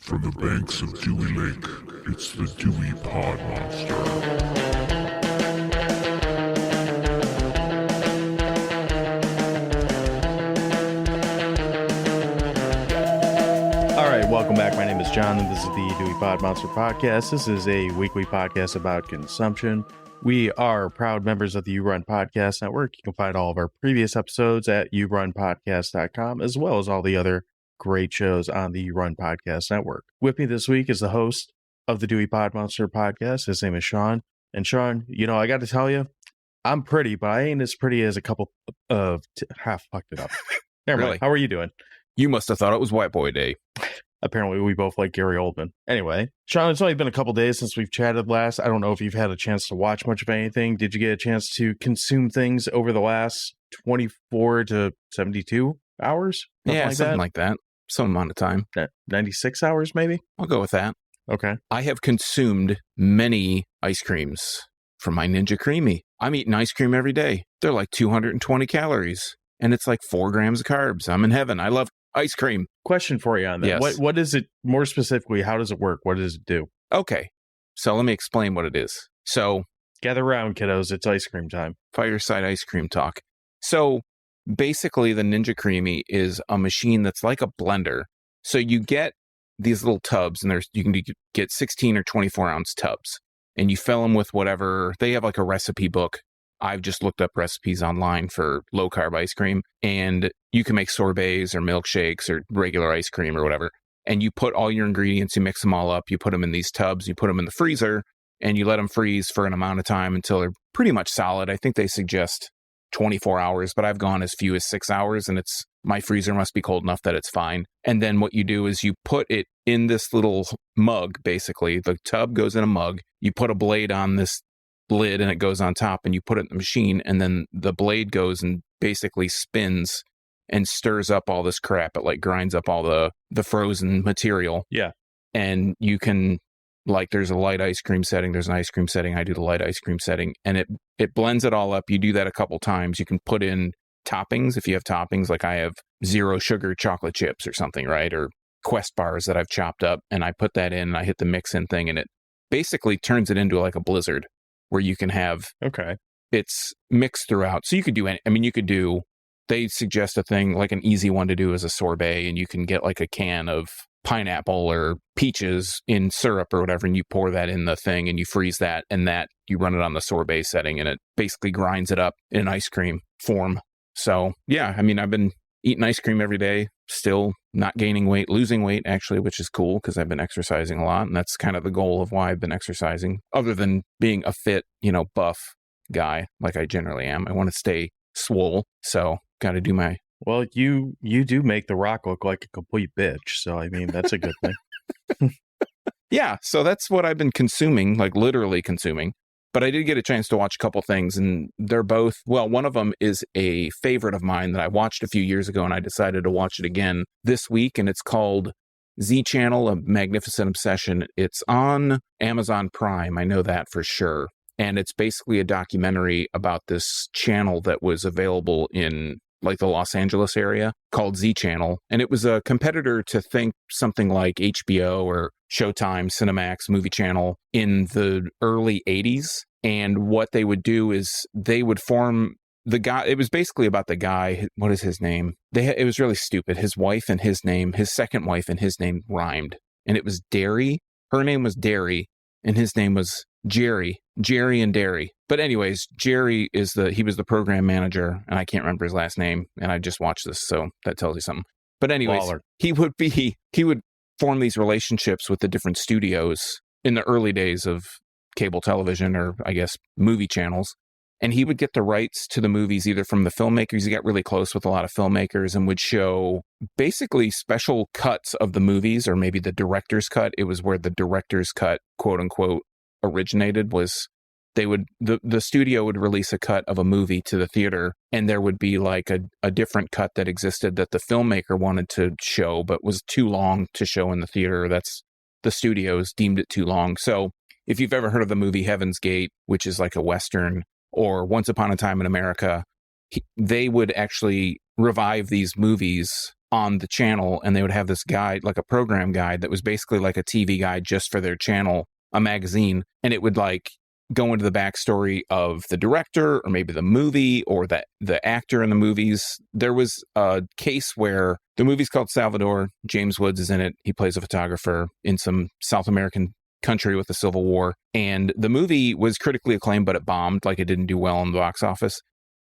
From the banks of Dewey Lake, it's the Dewey Pod Monster. All right, welcome back. My name is John, and this is the Dewey Pod Monster Podcast. This is a weekly podcast about consumption. We are proud members of the You Run Podcast Network. You can find all of our previous episodes at yourunpodcast.com, as well as all the other great shows on the You Run Podcast Network. With me this week is the host of the Dewey Pod Monster Podcast. His name is Sean. And Sean, you know, I got to tell you, I'm pretty, but I ain't as pretty as a couple of half fucked it up. Never mind. Really? How are you doing? You must have thought it was White Boy Day. Apparently, we both like Gary Oldman. Anyway, Sean, it's only been a couple days since we've chatted last. I don't know if you've had a chance to watch much of anything. Did you get a chance to consume things over the last 24 to 72 hours? Something like that. Some amount of time. 96 hours, maybe? I'll go with that. Okay. I have consumed many ice creams from my Ninja Creamy. I'm eating ice cream every day. They're like 220 calories, and it's like 4 grams of carbs. I'm in heaven. I love ice cream. Question for you on that. Yes. What is it, more specifically, how does it work? What does it do? Okay, so let me explain what it is. So, Gather around, kiddos. It's ice cream time. fireside ice cream talk. So, basically, the Ninja Creamy is a machine that's like a blender. So, you get these little tubs, and you can get 16 or 24 ounce tubs, and you fill them with whatever. They have like a recipe book. I've just looked up recipes online for low carb ice cream, and you can make sorbets or milkshakes or regular ice cream or whatever. And you put all your ingredients, you mix them all up, you put them in these tubs, you put them in the freezer, and you let them freeze for an amount of time until they're pretty much solid. I think they suggest 24 hours, but I've gone as few as 6 hours, and my freezer must be cold enough that it's fine. And then what you do is you put it in this little mug, basically. The tub goes in a mug. You put a blade on this lid and it goes on top, and you put it in the machine, and then the blade goes and basically spins and stirs up all this crap. It like grinds up all the frozen material. Yeah. And you can, like, there's a light ice cream setting, there's an ice cream setting. I do the light ice cream setting, and it blends it all up. You do that a couple times. You can put in toppings if you have toppings, like I have 0 sugar chocolate chips or something, right? Or Quest bars that I've chopped up, and I put that in and I hit the mix in thing, and it basically turns it into like a blizzard where you can have it's mixed throughout. So you could do they suggest a thing like an easy one to do is a sorbet, and you can get like a can of pineapple or peaches in syrup or whatever, and you pour that in the thing and you freeze that, and that you run it on the sorbet setting, and it basically grinds it up in ice cream form. So yeah, I mean, I've been eating ice cream every day, still not gaining weight, losing weight actually, which is cool because I've been exercising a lot, and that's kind of the goal of why I've been exercising, other than being a fit, buff guy like I generally am. I want to stay swole, so got to do my... Well, you do make The Rock look like a complete bitch, so I mean, that's a good thing. Yeah, so that's what I've been consuming, like literally consuming. But I did get a chance to watch a couple things, and they're both, well, one of them is a favorite of mine that I watched a few years ago, and I decided to watch it again this week, and it's called Z Channel, A Magnificent Obsession. It's on Amazon Prime, I know that for sure. And it's basically a documentary about this channel that was available in like the Los Angeles area called Z Channel. And it was a competitor to think something like HBO or Showtime, Cinemax, Movie Channel in the early 80s. And what they would do is they would form the guy. It was basically about the guy. What is his name? It was really stupid. His wife and his name, his second wife and his name rhymed. And it was Derry. Her name was Derry and his name was Jerry and Derry. But anyways, Jerry he was the program manager, and I can't remember his last name, and I just watched this, so that tells you something. But anyways, Baller. he would form these relationships with the different studios in the early days of cable television, or I guess movie channels, and he would get the rights to the movies either from the filmmakers. He got really close with a lot of filmmakers and would show basically special cuts of the movies, or maybe the director's cut. It was where the director's cut, quote unquote, originated. Was the studio would release a cut of a movie to the theater, and there would be like a different cut that existed that the filmmaker wanted to show but was too long to show in the theater. That's the studios deemed it too long. So if you've ever heard of the movie Heaven's Gate, which is like a Western, or Once Upon a Time in America, they would actually revive these movies on the channel, and they would have this guide, like a program guide that was basically like a TV guide just for their channel, a magazine, and it would like go into the backstory of the director or maybe the movie or the actor in the movies. There was a case where the movie's called Salvador. James Woods is in it. He plays a photographer in some South American country with the Civil War. And the movie was critically acclaimed, but it bombed, like it didn't do well in the box office.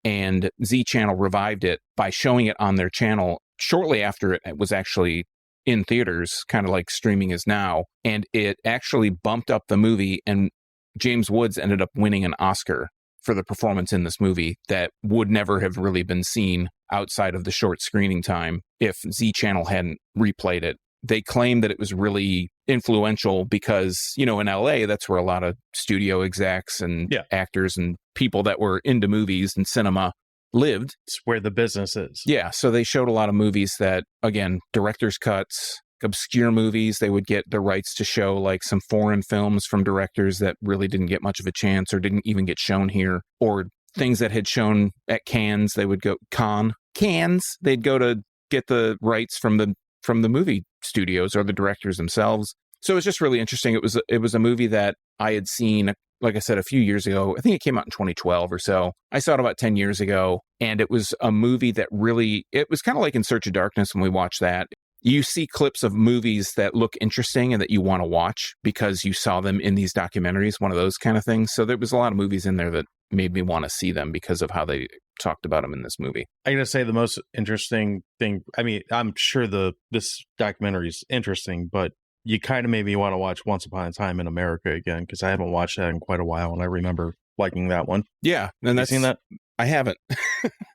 And Z Channel revived it by showing it on their channel shortly after it was actually in theaters, kind of like streaming is now. And it actually bumped up the movie, and James Woods ended up winning an Oscar for the performance in this movie that would never have really been seen outside of the short screening time if Z Channel hadn't replayed it. They claim that it was really influential because, in LA, that's where a lot of studio execs and actors and people that were into movies and cinema lived. It's where the business is. Yeah. So they showed a lot of movies that, again, director's cuts, obscure movies. They would get the rights to show like some foreign films from directors that really didn't get much of a chance or didn't even get shown here, or things that had shown at Cannes. They would go Cannes. They'd go to get the rights from the movie studios or the directors themselves. So it was just really interesting. It was a movie that I had seen, like I said, a few years ago. I think it came out in 2012 or so. I saw it about 10 years ago, and it was a movie that really, it was kind of like In Search of Darkness when we watched that. You see clips of movies that look interesting and that you want to watch because you saw them in these documentaries, one of those kind of things. So there was a lot of movies in there that made me want to see them because of how they talked about them in this movie. I'm going to say the most interesting thing, I mean, I'm sure this documentary is interesting, but you kind of made me want to watch Once Upon a Time in America again, because I haven't watched that in quite a while, and I remember liking that one. Yeah. And Have you seen that? I haven't.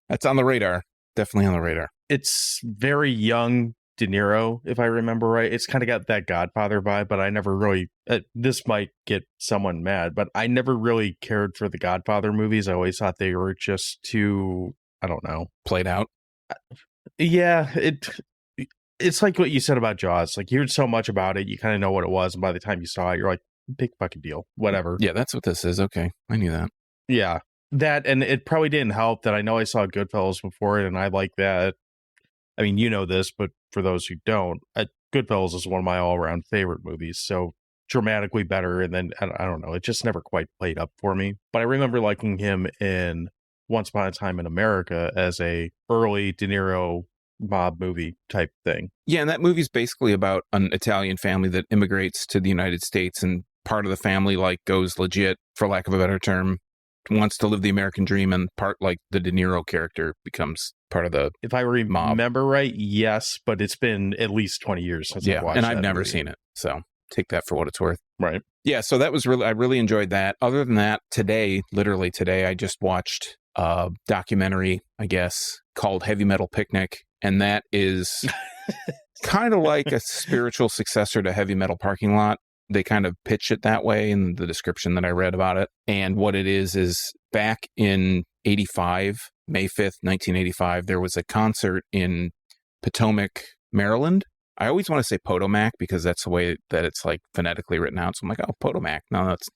That's on the radar. Definitely on the radar. It's very young De Niro, if I remember right. It's kind of got that Godfather vibe, but I never really, this might get someone mad, but I never really cared for the Godfather movies. I always thought they were just too, I don't know. Played out. Yeah, it's like what you said about Jaws. Like, you heard so much about it, you kind of know what it was, and by the time you saw it, you're like, big fucking deal, whatever. Yeah, that's what this is. Okay, I knew that. Yeah, that, and it probably didn't help that I know I saw Goodfellas before it, and I like that. I mean, you know this, but for those who don't, Goodfellas is one of my all-around favorite movies, so dramatically better, and then, I don't know, it just never quite played up for me. But I remember liking him in Once Upon a Time in America as a early De Niro mob movie type thing. Yeah, and that movie's basically about an Italian family that immigrates to the United States, and part of the family, like, goes legit, for lack of a better term, wants to live the American dream, and part, like, the De Niro character becomes part of the If I remember right, yes, but it's been at least 20 years since I've watched and that I've never movie. seen it, so take that for what it's worth. Right. Yeah, so that was I really enjoyed that. Other than that, literally today, I just watched a documentary, I guess, called Heavy Metal Picnic, and that is kind of like a spiritual successor to Heavy Metal Parking Lot. They kind of pitch it that way in the description that I read about it. And what it is back in 85, May 5th, 1985, there was a concert in Potomac, Maryland. I always want to say Potomac because that's the way that it's like phonetically written out. So I'm like, oh, Potomac. No, that's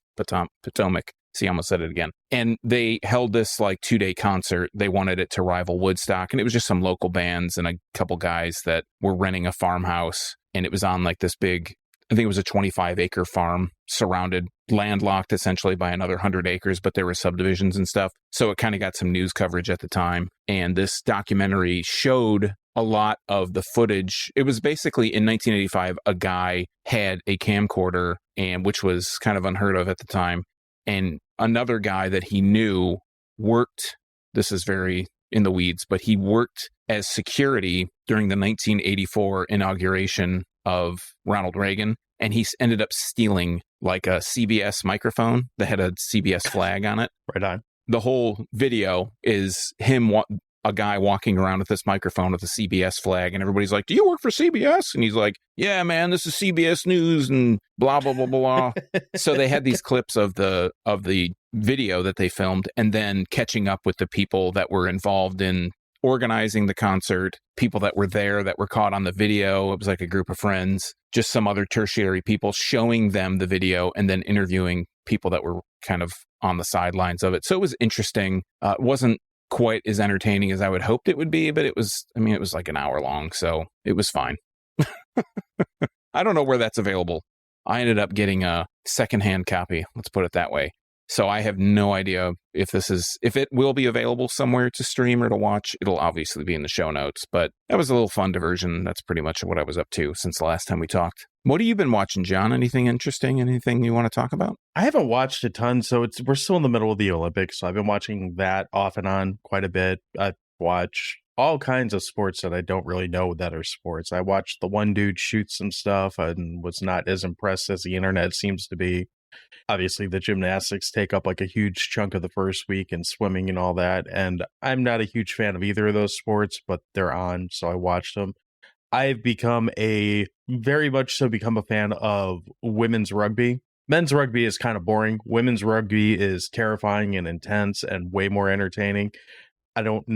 Potomac. See, I almost said it again. And they held this like 2-day concert. They wanted it to rival Woodstock. And it was just some local bands and a couple guys that were renting a farmhouse. And it was on like this big, I think it was a 25-acre farm surrounded, landlocked essentially by another 100 acres, but there were subdivisions and stuff. So it kind of got some news coverage at the time. And this documentary showed a lot of the footage. It was basically in 1985, a guy had a camcorder, and which was kind of unheard of at the time. And another guy that he knew worked, this is very in the weeds, but he worked as security during the 1984 inauguration of Ronald Reagan. And he ended up stealing like a CBS microphone that had a CBS flag on it. Right on. The whole video is him, a guy walking around with this microphone with a CBS flag, and everybody's like, do you work for CBS? And he's like, yeah, man, this is CBS News and blah, blah, blah, blah. So they had these clips of the video that they filmed, and then catching up with the people that were involved in organizing the concert, people that were there that were caught on the video. It was like a group of friends, just some other tertiary people, showing them the video and then interviewing people that were kind of on the sidelines of it. So it was interesting. It wasn't quite as entertaining as I would hoped it would be, but it was like an hour long, so it was fine. I don't know where that's available. I ended up getting a secondhand copy, let's put it that way. So I have no idea if it will be available somewhere to stream or to watch. It'll obviously be in the show notes, but that was a little fun diversion. That's pretty much what I was up to since the last time we talked. What have you been watching, John? Anything interesting? Anything you want to talk about? I haven't watched a ton, so we're still in the middle of the Olympics, so I've been watching that off and on quite a bit. I watch all kinds of sports that I don't really know that are sports. I watched the one dude shoot some stuff and was not as impressed as the internet seems to be. Obviously, the gymnastics take up like a huge chunk of the first week, and swimming and all that. And I'm not a huge fan of either of those sports, but they're on, so I watched them. I've very much so become a fan of women's rugby. Men's rugby is kind of boring. Women's rugby is terrifying and intense and way more entertaining. I don't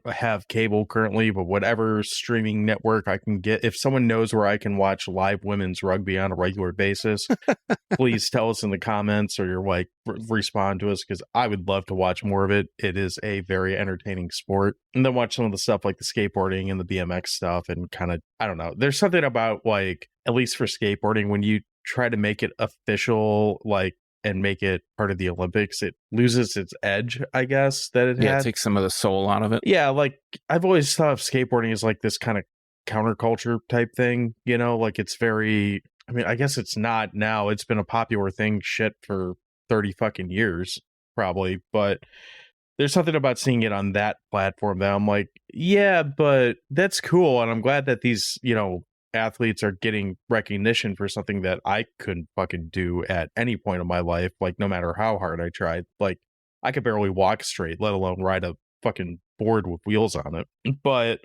have cable currently, but whatever streaming network I can get, if someone knows where I can watch live women's rugby on a regular basis, please tell us in the comments, or you're like, respond to us, because I would love to watch more of it. It is a very entertaining sport. And then watch some of the stuff like the skateboarding and the BMX stuff, and kind of, I don't know. There's something about, like, at least for skateboarding, when you try to make it official, like, and make it part of the Olympics, it loses its edge, I guess, that it had. Yeah, it takes some of the soul out of it. Yeah, like, I've always thought of skateboarding as like this kind of counterculture type thing, you know, like it's very, I mean, I guess it's not now. It's been a popular thing for 30 fucking years, probably, but there's something about seeing it on that platform that I'm like, yeah, but that's cool, and I'm glad that these, you know, athletes are getting recognition for something that I couldn't fucking do at any point of my life, like no matter how hard I tried. Like, I could barely walk straight, let alone ride a fucking board with wheels on it. But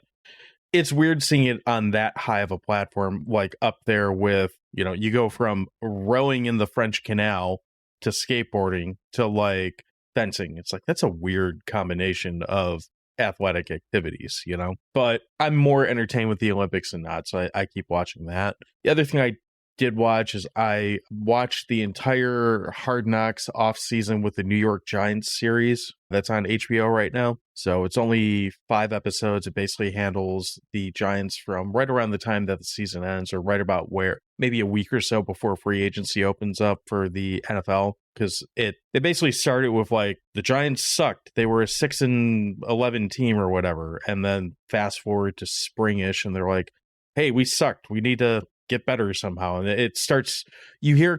it's weird seeing it on that high of a platform, like up there with, you know, you go from rowing in the French Canal to skateboarding to like fencing. It's like, that's a weird combination of athletic activities, you know, but I'm more entertained with the Olympics than not, so I keep watching that. The other thing I did watch is I watched the entire Hard Knocks off season with the New York Giants series that's on HBO right now. So it's only 5 episodes. It basically handles the Giants from right around the time that the season ends, or right about where, maybe a week or so before free agency opens up for the NFL. Because they basically started with like, the Giants sucked. They were a 6-11 team or whatever. And then fast forward to springish, and they're like, hey, we sucked. We need to get better somehow. And it starts, you hear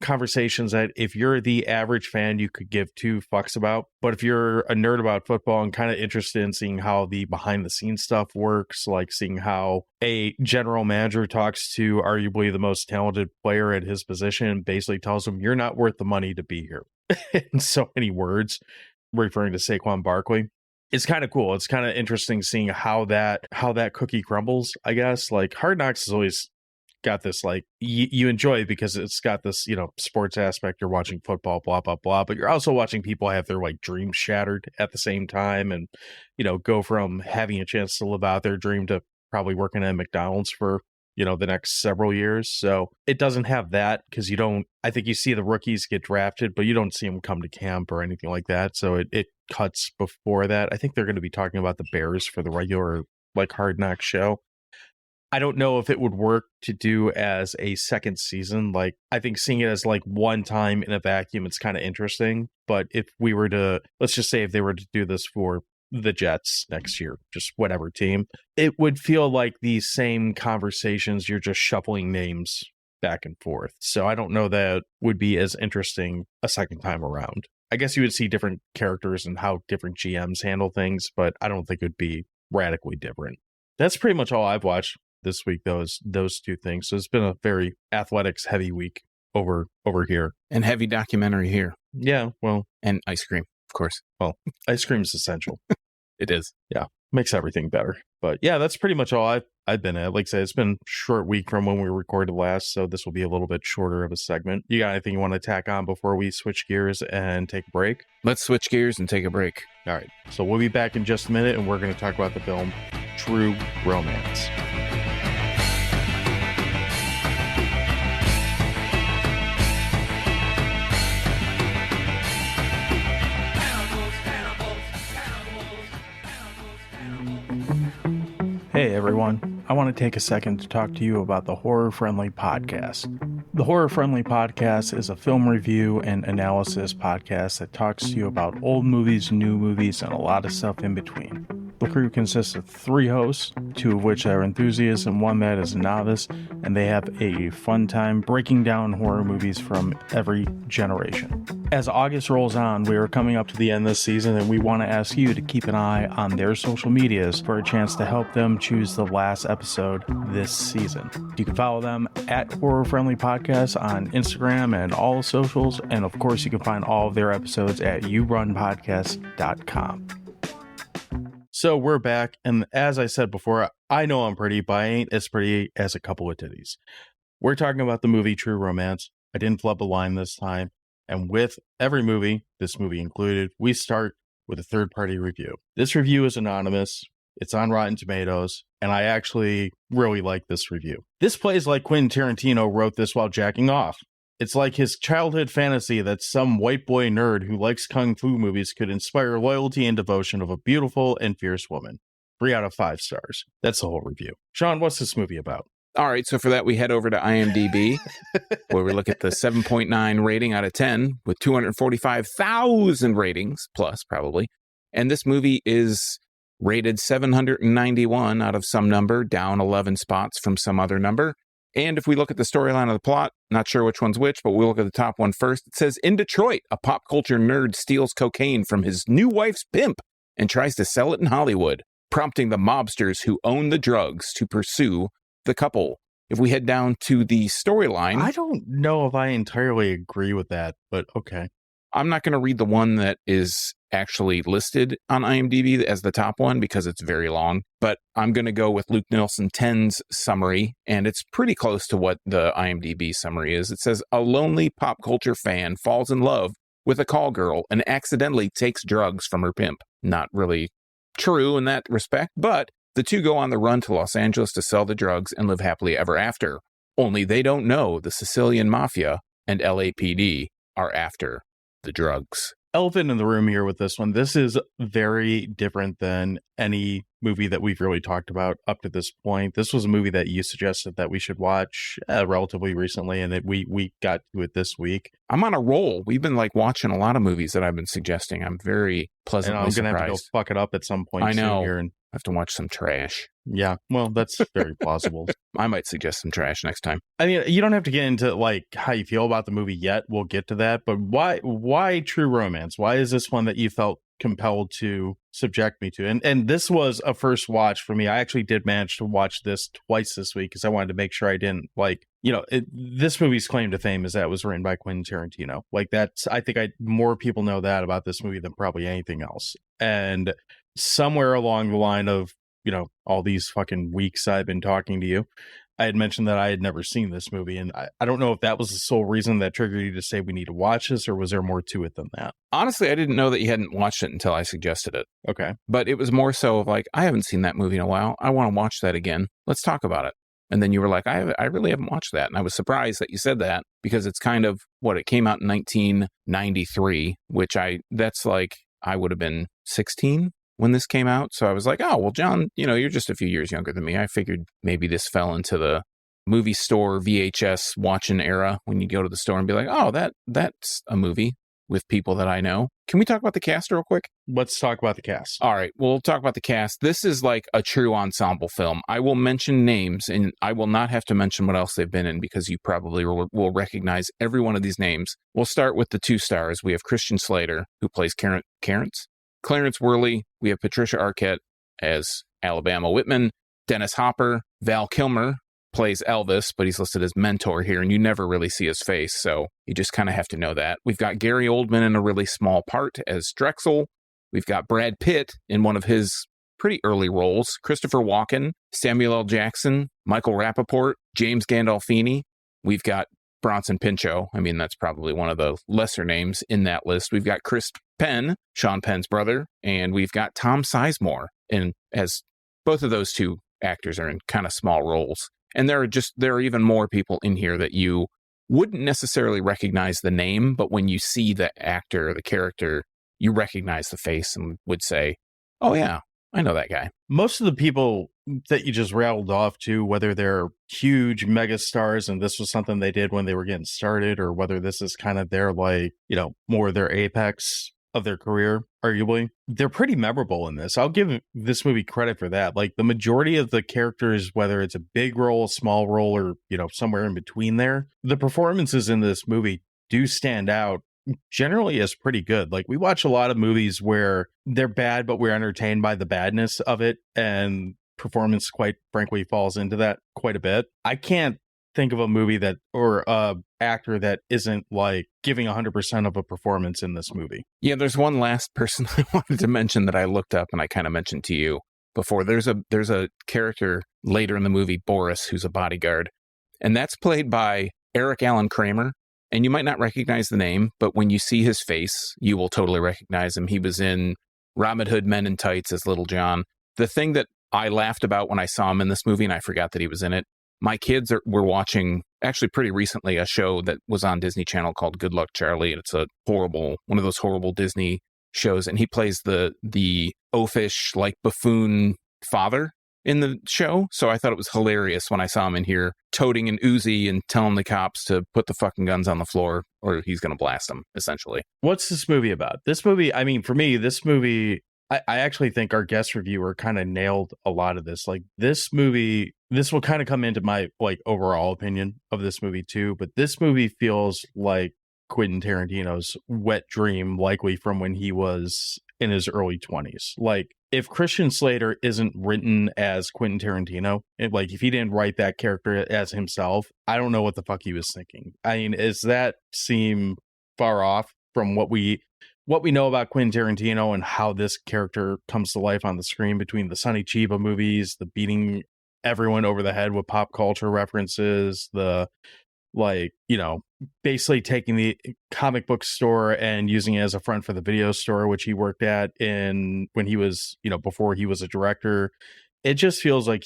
conversations that if you're the average fan, you could give 2 fucks about. But if you're a nerd about football and kind of interested in seeing how the behind the scenes stuff works, like seeing how a general manager talks to arguably the most talented player at his position and basically tells him, you're not worth the money to be here. In so many words, referring to Saquon Barkley. It's kind of cool. It's kind of interesting seeing how that cookie crumbles, I guess. Like, Hard Knocks has always got this, like, you enjoy it because it's got this, you know, sports aspect. You're watching football, blah blah blah, but you're also watching people have their like dreams shattered at the same time, and, you know, go from having a chance to live out their dream to probably working at McDonald's for, you know, the next several years. So it doesn't have that, because I think you see the rookies get drafted, but you don't see them come to camp or anything like that. So it cuts before that. I think they're going to be talking about the Bears for the regular, like, Hard Knocks show. I don't know if it would work to do as a second season. Like, I think seeing it as like one time in a vacuum, it's kind of interesting. But if we were to, let's just say if they were to do this for the Jets next year, just whatever team, it would feel like these same conversations. You're just shuffling names back and forth. So I don't know that would be as interesting a second time around. I guess you would see different characters and how different GMs handle things, but I don't think it would be radically different. That's pretty much all I've watched this week, those 2 things. So it's been a very athletics heavy week over here. And heavy documentary here. Yeah, well. And ice cream, of course. Well, ice cream is essential. It is. Yeah, makes everything better. But yeah, that's pretty much all I've been at. Like I said, it's been a short week from when we recorded last, so this will be a little bit shorter of a segment. You got anything you want to tack on before we switch gears and take a break? Let's switch gears and take a break. All right, so we'll be back in just a minute, and we're going to talk about the film True Romance. Hey everyone, I want to take a second to talk to you about the Horror Friendly Podcast. The Horror Friendly Podcast is a film review and analysis podcast that talks to you about old movies, new movies, and a lot of stuff in between. The crew consists of 3 hosts, 2 of which are enthusiasts and 1 that is a novice, and they have a fun time breaking down horror movies from every generation. As August rolls on, we are coming up to the end of this season, and we want to ask you to keep an eye on their social medias for a chance to help them choose the last episode this season. You can follow them at Horror Friendly Podcast on Instagram and all socials, and of course you can find all of their episodes at yourunpodcast.com. So we're back, and as I said before, I know I'm pretty, but I ain't as pretty as a couple of titties. We're talking about the movie True Romance. I didn't flub a line this time, and with every movie, this movie included, we start with a third-party review. This review is anonymous, it's on Rotten Tomatoes, and I actually really like this review. This plays like Quentin Tarantino wrote this while jacking off. It's like his childhood fantasy that some white boy nerd who likes kung fu movies could inspire loyalty and devotion of a beautiful and fierce woman. 3 out of 5 stars. That's the whole review. Sean, what's this movie about? All right, so for that, we head over to IMDb, where we look at the 7.9 rating out of 10 with 245,000 ratings, plus probably. And this movie is rated 791 out of some number, down 11 spots from some other number. And if we look at the storyline of the plot, not sure which one's which, but we'll look at the top one first. It says, in Detroit, a pop culture nerd steals cocaine from his new wife's pimp and tries to sell it in Hollywood, prompting the mobsters who own the drugs to pursue the couple. If we head down to the storyline... I don't know if I entirely agree with that, but okay. I'm not going to read the one that is actually listed on IMDb as the top one because it's very long, but I'm going to go with Luke Nielsen 10's summary, and it's pretty close to what the IMDb summary is. It says, a lonely pop culture fan falls in love with a call girl and accidentally takes drugs from her pimp. Not really true in that respect, but the two go on the run to Los Angeles to sell the drugs and live happily ever after. Only they don't know the Sicilian Mafia and LAPD are after the drugs. Elephant in the room here with this one. This is very different than any movie that we've really talked about up to this point. This was a movie that you suggested that we should watch relatively recently, and we got to it this week. I'm on a roll. We've been watching a lot of movies that I've been suggesting. I'm very pleasantly surprised. I'm going to have to go fuck it up at some point. I know. Soon here and I have to watch some trash. Yeah, well, that's very plausible. I might suggest some trash next time. I mean, you don't have to get into how you feel about the movie yet. We'll get to that. But why True Romance? Why is this one that you felt compelled to subject me to? And this was a first watch for me. I actually did manage to watch this twice this week because I wanted to make sure I didn't this movie's claim to fame is that it was written by Quentin Tarantino. I think more people know that about this movie than probably anything else. And somewhere along the line of, all these fucking weeks I've been talking to you, I had mentioned that I had never seen this movie. And I don't know if that was the sole reason that triggered you to say we need to watch this, or was there more to it than that? Honestly, I didn't know that you hadn't watched it until I suggested it. Okay. But it was more so of I haven't seen that movie in a while. I want to watch that again. Let's talk about it. And then you were like, I really haven't watched that. And I was surprised that you said that because it's kind of it came out in 1993, which I would have been 16 when this came out. So I was like, oh, well, John, you're just a few years younger than me. I figured maybe this fell into the movie store VHS watching era when you go to the store and be like, oh, that's a movie with people that I know. Can we talk about the cast real quick? Let's talk about the cast. All right, we'll talk about the cast. This is like a true ensemble film. I will mention names, and I will not have to mention what else they've been in because you probably will recognize every one of these names. We'll start with the 2 stars. We have Christian Slater, who plays Clarence Worley. We have Patricia Arquette as Alabama Whitman. Dennis Hopper. Val Kilmer plays Elvis, but he's listed as mentor here, and you never really see his face, so you just kind of have to know that. We've got Gary Oldman in a really small part as Drexel. We've got Brad Pitt in one of his pretty early roles. Christopher Walken, Samuel L. Jackson, Michael Rappaport, James Gandolfini. We've got Bronson Pinchot. I mean, that's probably one of the lesser names in that list. We've got Chris Penn, Sean Penn's brother, and we've got Tom Sizemore. And as both of those 2 actors are in kind of small roles. And there are even more people in here that you wouldn't necessarily recognize the name, but when you see the actor or the character, you recognize the face and would say, oh yeah, I know that guy. Most of the people that you just rattled off to, whether they're huge mega stars and this was something they did when they were getting started, or whether this is kind of their, like, you know, more their apex of their career, arguably, they're pretty memorable in this. I'll give this movie credit for that. Like, the majority of the characters, whether it's a big role, a small role, or, you know, somewhere in between there, the performances in this movie do stand out generally as pretty good. Like, we watch a lot of movies where they're bad, but we're entertained by the badness of it, and performance, quite frankly, falls into that quite a bit. I can't think of a movie that, or a actor that isn't like giving 100% of a performance in this movie. Yeah, there's one last person I wanted to mention that I looked up and I kind of mentioned to you before. There's a character later in the movie, Boris, who's a bodyguard, and that's played by Eric Allen Kramer. And you might not recognize the name, but when you see his face, you will totally recognize him. He was in Robin Hood Men in Tights as Little John. The thing that I laughed about when I saw him in this movie, and I forgot that he was in it, my kids were watching, actually pretty recently, a show that was on Disney Channel called Good Luck Charlie. It's a horrible, one of those horrible Disney shows, and he plays the oafish, like, buffoon father in the show. So I thought it was hilarious when I saw him in here toting an Uzi and telling the cops to put the fucking guns on the floor or he's going to blast them, essentially. What's this movie about? This movie, I mean, for me, this movie, I actually think our guest reviewer kind of nailed a lot of this. Like, this movie, this will kind of come into my, like, overall opinion of this movie too, but this movie feels like Quentin Tarantino's wet dream, likely from when he was in his early 20s. Like, if Christian Slater isn't written as Quentin Tarantino, like, if he didn't write that character as himself, I don't know what the fuck he was thinking. I mean, does that seem far off from what we know about Quentin Tarantino and how this character comes to life on the screen, between the Sonny Chiba movies, the beating everyone over the head with pop culture references, the, like, you know, basically taking the comic book store and using it as a front for the video store, which he worked at when he was, you know, before he was a director. It just feels like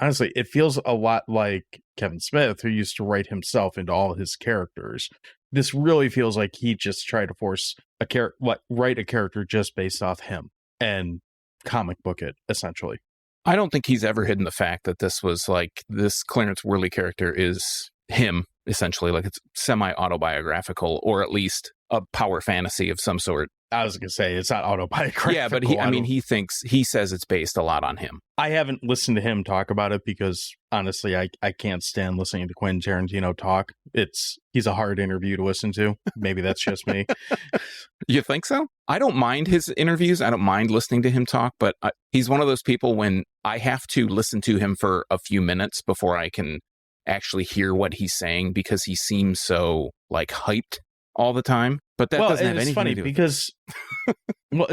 honestly, it feels a lot like Kevin Smith, who used to write himself into all his characters. This really feels like he just tried to force write a character just based off him and comic book it, essentially. I don't think he's ever hidden the fact that this was, like, this Clarence Worley character is him, essentially. Like, it's semi-autobiographical, or at least a power fantasy of some sort. I was going to say, it's not autobiographical. Yeah, but he says it's based a lot on him. I haven't listened to him talk about it because, honestly, I can't stand listening to Quentin Tarantino talk. He's a hard interview to listen to. Maybe that's just me. You think so? I don't mind his interviews. I don't mind listening to him talk, but he's one of those people when I have to listen to him for a few minutes before I can actually hear what he's saying, because he seems so, like, hyped all the time. But that doesn't have anything to do with it. Because well,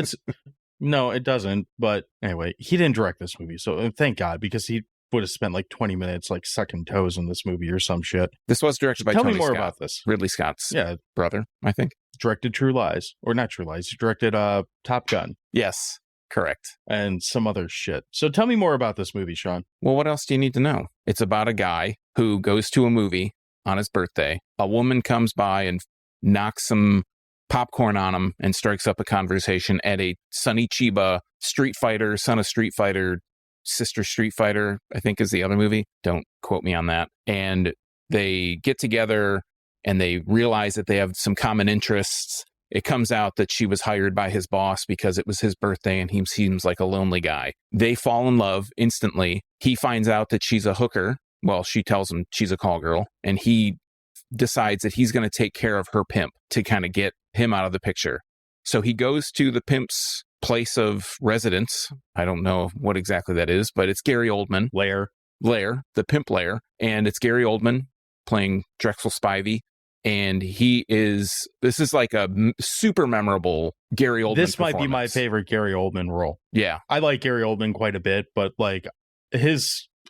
no, it doesn't. But anyway, he didn't direct this movie, so thank God, because he would have spent like 20 minutes like sucking toes in this movie or some shit. This was directed by Tony Scott. Tell me more about this. Ridley Scott's brother, I think. Directed True Lies, or not True Lies. He directed Top Gun. Yes, correct. And some other shit. So tell me more about this movie, Sean. Well, what else do you need to know? It's about a guy who goes to a movie on his birthday. A woman comes by and knocks some popcorn on him and strikes up a conversation at a Sonny Chiba Street Fighter, Son of Street Fighter, Sister Street Fighter, I think is the other movie. Don't quote me on that. And they get together and they realize that they have some common interests. It comes out that she was hired by his boss because it was his birthday and he seems like a lonely guy. They fall in love instantly. He finds out that she's a hooker. Well, she tells him she's a call girl, and he decides that he's going to take care of her pimp to kind of get him out of the picture. So he goes to the pimp's place of residence. I don't know what exactly that is, but it's Gary Oldman. Lair, the pimp lair. And it's Gary Oldman playing Drexel Spivey. And this is like a super memorable Gary Oldman This might be my favorite Gary Oldman role. Yeah. I like Gary Oldman quite a bit, but like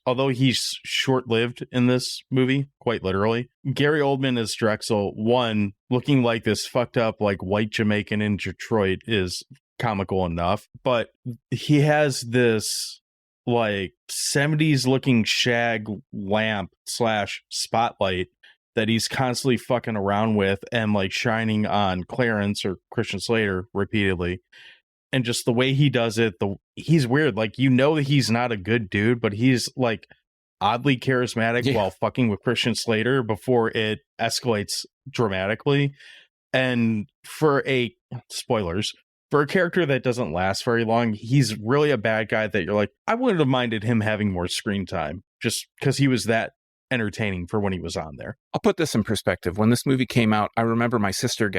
although he's short-lived in this movie, quite literally, Gary Oldman as Drexel, one, looking like this fucked up, like, white Jamaican in Detroit is comical enough, but he has this, like, 70s looking shag lamp / spotlight that he's constantly fucking around with and, like, shining on Clarence or Christian Slater repeatedly. and just the way he does it, he's weird. Like, you know that he's not a good dude, but he's like oddly charismatic while fucking with Christian Slater before it escalates dramatically. And for spoilers, for a character that doesn't last very long, he's really a bad guy that you're like, I wouldn't have minded him having more screen time just because he was that entertaining for when he was on there. I'll put this in perspective. When this movie came out, I remember my sister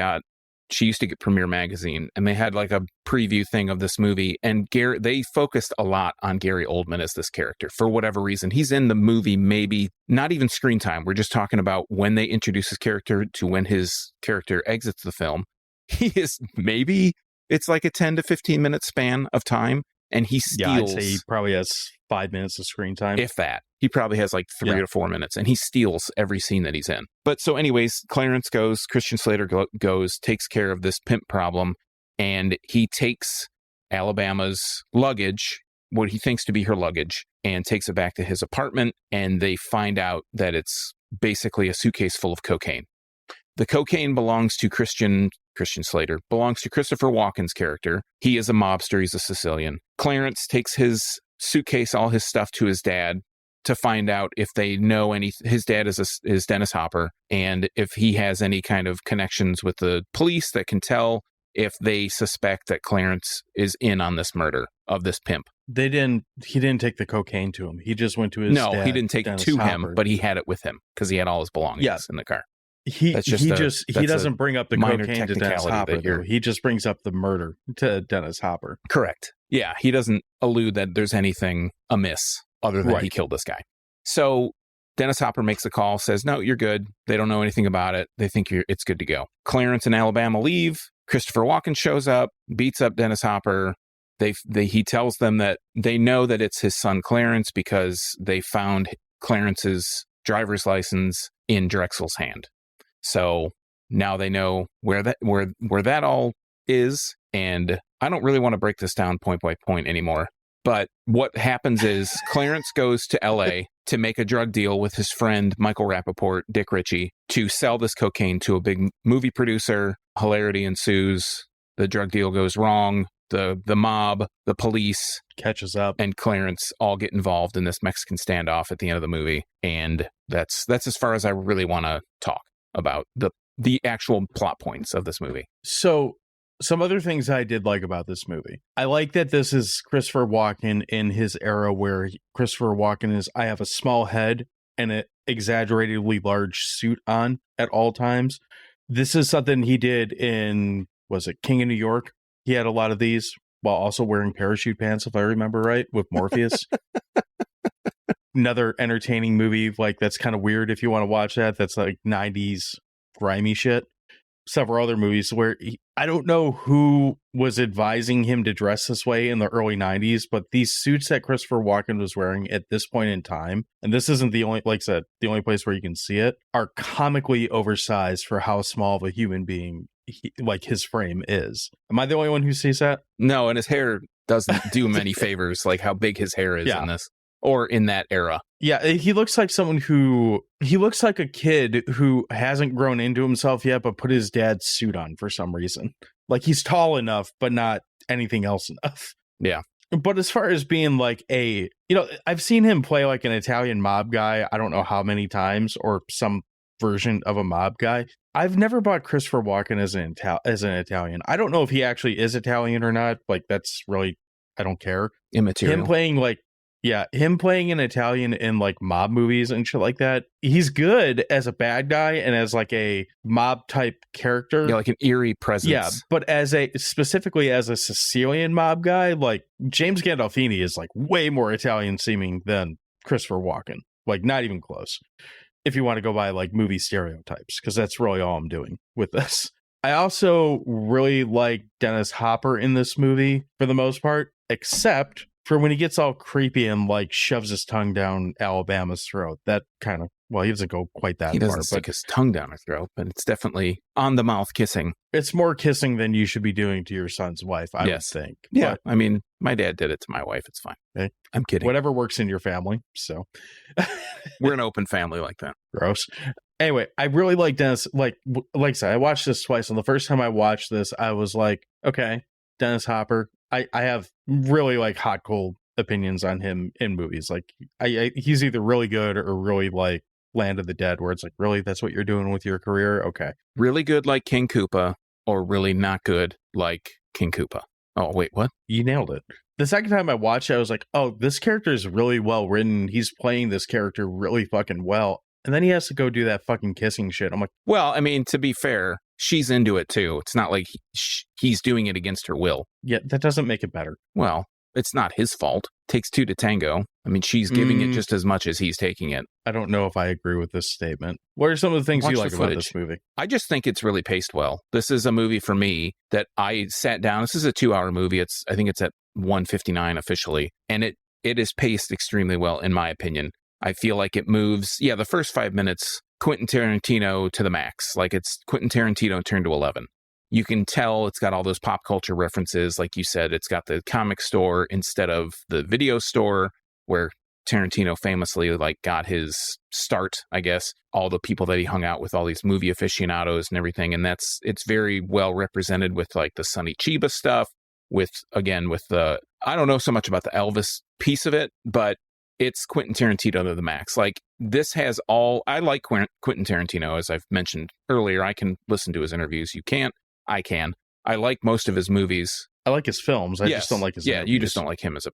she used to get Premiere Magazine, and they had like a preview thing of this movie, and they focused a lot on Gary Oldman as this character for whatever reason. He's in the movie, maybe not even screen time. We're just talking about when they introduce his character to when his character exits the film. He is it's like a 10 to 15 minute span of time, and he steals. Yeah, I'd say he probably has 5 minutes of screen time. If that. He probably has like 3 or 4 minutes, and he steals every scene that he's in. But so anyways, Clarence goes, Christian Slater goes, takes care of this pimp problem, and he takes Alabama's luggage, what he thinks to be her luggage, and takes it back to his apartment, and they find out that it's basically a suitcase full of cocaine. The cocaine belongs to Christian Slater, belongs to Christopher Walken's character. He is a mobster. He's a Sicilian. Clarence takes his suitcase, all his stuff, to his dad to find out if they know his dad is Dennis Hopper, and if he has any kind of connections with the police that can tell if they suspect that Clarence is in on this murder of this pimp. He didn't take the cocaine to him. He just went to his dad. No, he didn't take it to Hopper. him, but he had it with him because he had all his belongings in the car. He doesn't bring up the cocaine to Dennis Hopper. He just brings up the murder to Dennis Hopper. Correct. Yeah, he doesn't allude that there's anything amiss other than he killed this guy. So Dennis Hopper makes a call, says, no, you're good. They don't know anything about it. They think it's good to go. Clarence and Alabama leave. Christopher Walken shows up, beats up Dennis Hopper. He tells them that they know that it's his son Clarence because they found Clarence's driver's license in Drexel's hand. So now they know where that all is. And I don't really want to break this down point by point anymore. But what happens is Clarence goes to LA to make a drug deal with his friend Michael Rappaport, Dick Ritchie, to sell this cocaine to a big movie producer. Hilarity ensues. The drug deal goes wrong. The mob, the police catches up, and Clarence all get involved in this Mexican standoff at the end of the movie. And that's as far as I really want to talk about the actual plot points of this movie. So some other things I did like about this movie. I like that this is Christopher Walken in his era where Christopher Walken is, I have a small head and an exaggeratedly large suit on at all times. This is something he did in, was it King of New York? He had a lot of these while also wearing parachute pants, if I remember right, with Morpheus. Another entertaining movie, like that's kind of weird if you want to watch that. That's like 90s grimy shit. Several other movies where I don't know who was advising him to dress this way in the early 90s, but these suits that Christopher Walken was wearing at this point in time, and this isn't the only, like I said, the only place where you can see it, are comically oversized for how small of a human being like his frame is. Am I the only one who sees that? No, and his hair doesn't do him any favors, like how big his hair is in this, or in that era. Yeah, he looks like he looks like a kid who hasn't grown into himself yet, but put his dad's suit on for some reason. Like he's tall enough, but not anything else enough. Yeah. But as far as being like I've seen him play like an Italian mob guy, I don't know how many times, or some version of a mob guy. I've never bought Christopher Walken as an Italian. I don't know if he actually is Italian or not. Like that's really, I don't care. Immaterial. Him playing an Italian in like mob movies and shit like that. He's good as a bad guy and as like a mob type character. Yeah, like an eerie presence. Yeah, but specifically as a Sicilian mob guy, like James Gandolfini is like way more Italian seeming than Christopher Walken. Like not even close. If you want to go by like movie stereotypes, because that's really all I'm doing with this. I also really like Dennis Hopper in this movie for the most part, except for when he gets all creepy and like shoves his tongue down Alabama's throat. That kind of, well, he doesn't go quite that far. He doesn't stick his tongue down her throat, but it's definitely on the mouth kissing. It's more kissing than you should be doing to your son's wife, I would think. Yeah, but, I mean, my dad did it to my wife. It's fine. Okay. I'm kidding. Whatever works in your family. So we're an open family like that. Gross. Anyway, I really like Dennis. Like I said, I watched this twice, and the first time I watched this, I was like, okay, Dennis Hopper. I have really like hot cold opinions on him in movies. Like he's either really good or really like Land of the Dead, where it's like, really, that's what you're doing with your career? Okay. Really good like King Koopa, or really not good like King Koopa. Oh, wait, what? You nailed it. The second time I watched it, I was like, oh, this character is really well written. He's playing this character really fucking well. And then he has to go do that fucking kissing shit. I'm like, well, I mean, to be fair, she's into it too. It's not like he's doing it against her will. yeah, that doesn't make it better. Well, it's not his fault. Takes two to tango. I mean, she's giving it just as much as he's taking it. I don't know if I agree with this statement. What are some of the things Watch you the like about footage. this movie? I just think it's really paced well. This is a movie for me that I sat down. This is a 2-hour movie. I think it's at 1:59 officially. And it is paced extremely well, in my opinion. I feel like it moves. Yeah, the first 5 minutes, Quentin Tarantino to the max. Like it's Quentin Tarantino turned to 11. You can tell it's got all those pop culture references. Like you said, it's got the comic store instead of the video store where Tarantino famously like got his start, I guess. All the people that he hung out with, all these movie aficionados and everything. And it's very well represented with like the Sonny Chiba stuff, with the, I don't know so much about the Elvis piece of it, but it's Quentin Tarantino to the max. Like this has all, I like Quentin Tarantino, as I've mentioned earlier. I can listen to his interviews. You can't. I can. I like most of his movies. I like his films. I just don't like his interviews. You just don't like him as a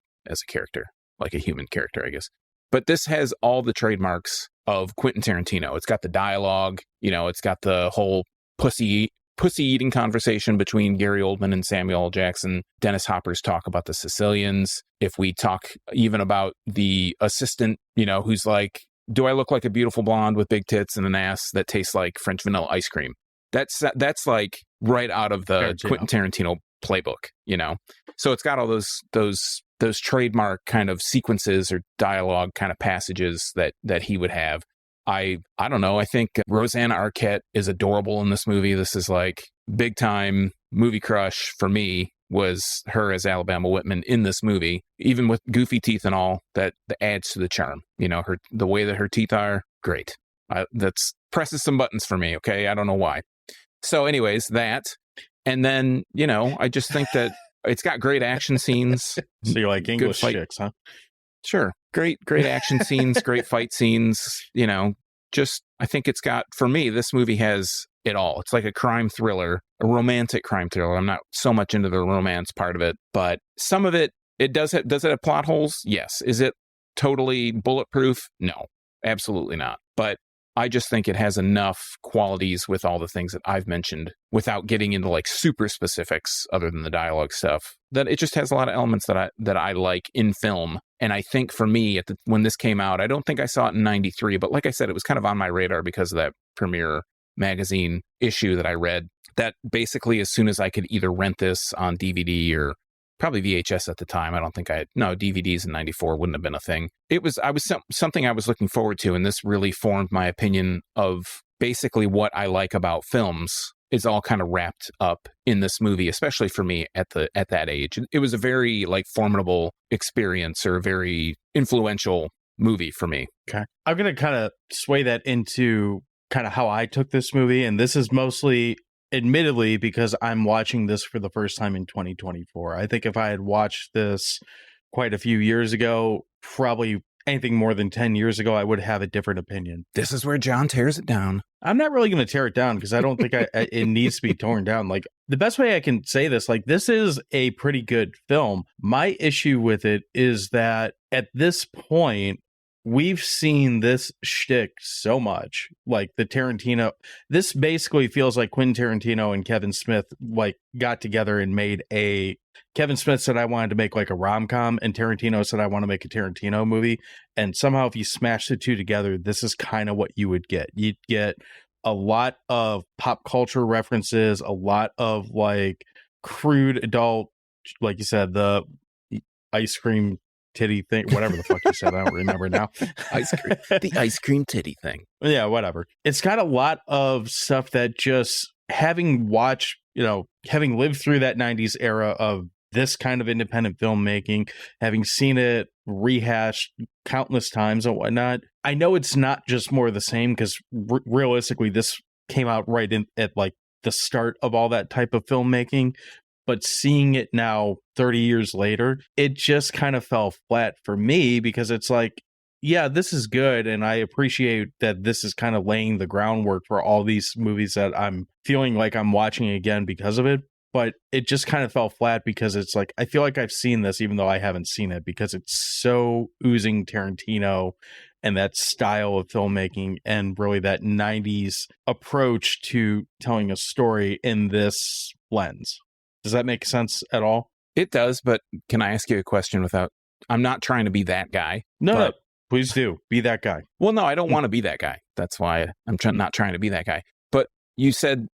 character, like a human character, I guess. But this has all the trademarks of Quentin Tarantino. It's got the dialogue, it's got the whole pussy eating conversation between Gary Oldman and Samuel L. Jackson. Dennis Hopper's talk about the Sicilians. If we talk even about the assistant, who's like, do I look like a beautiful blonde with big tits and an ass that tastes like French vanilla ice cream? That's like right out of the Quentin Tarantino playbook, So it's got all those trademark kind of sequences or dialogue kind of passages that he would have. I don't know. I think Rosanna Arquette is adorable in this movie. This is like big time movie crush for me, was her as Alabama Whitman in this movie, even with goofy teeth and all. That adds to the charm. The way that her teeth are, great. That's presses some buttons for me. Okay, I don't know why. So, anyways, that, and then I just think that it's got great action scenes. So you like English chicks, huh? Sure. Great action scenes, great fight scenes, just, I think it's got, for me, this movie has it all. It's like a crime thriller, a romantic crime thriller. I'm not so much into the romance part of it, but some of it does it have plot holes? Yes. Is it totally bulletproof? No, absolutely not. But I just think it has enough qualities with all the things that I've mentioned without getting into like super specifics other than the dialogue stuff, that it just has a lot of elements that I like in film. And I think for me, when this came out, I don't think I saw it in 93, but like I said, it was kind of on my radar because of that Premiere magazine issue that I read, that basically as soon as I could either rent this on DVD or probably VHS at the time. I don't think DVDs in 94 wouldn't have been a thing. Something I was looking forward to, and this really formed my opinion of basically what I like about films is all kind of wrapped up in this movie, especially for me at that age. It was a very like formidable experience, or a very influential movie for me. Okay. I'm going to kind of sway that into kind of how I took this movie, and this is mostly admittedly because I'm watching this for the first time in 2024. I think if I had watched this quite a few years ago, probably anything more than 10 years ago, I would have a different opinion. This is where John tears it down. I'm not really going to tear it down because I don't think it needs to be torn down. Like, the best way I can say this, like, this is a pretty good film. My issue with it is that at this point, we've seen this shtick so much, like the Tarantino. This basically feels like Quentin Tarantino and Kevin Smith like got together and made a. Kevin Smith said I wanted to make like a rom-com, and Tarantino said I want to make a Tarantino movie. And somehow, if you smash the two together, this is kind of what you would get. You'd get a lot of pop culture references, a lot of like crude adult, like you said, the ice cream titty thing, whatever the fuck you said, I don't remember now. The ice cream titty thing. Yeah, whatever. It's got a lot of stuff that just having watched, having lived through that 90s era of this kind of independent filmmaking, having seen it rehashed countless times and whatnot, I know it's not just more of the same, because realistically, this came out right in at like the start of all that type of filmmaking. But seeing it now 30 years later, it just kind of fell flat for me because it's like, yeah, this is good. And I appreciate that this is kind of laying the groundwork for all these movies that I'm feeling like I'm watching again because of it. But it just kind of fell flat because it's like, I feel like I've seen this even though I haven't seen it because it's so oozing Tarantino and that style of filmmaking and really that 90s approach to telling a story in this lens. Does that make sense at all? It does, but can I ask you a question without... I'm not trying to be that guy. No, please do. Be that guy. Well, no, I don't want to be that guy. That's why I'm not trying to be that guy. But you said,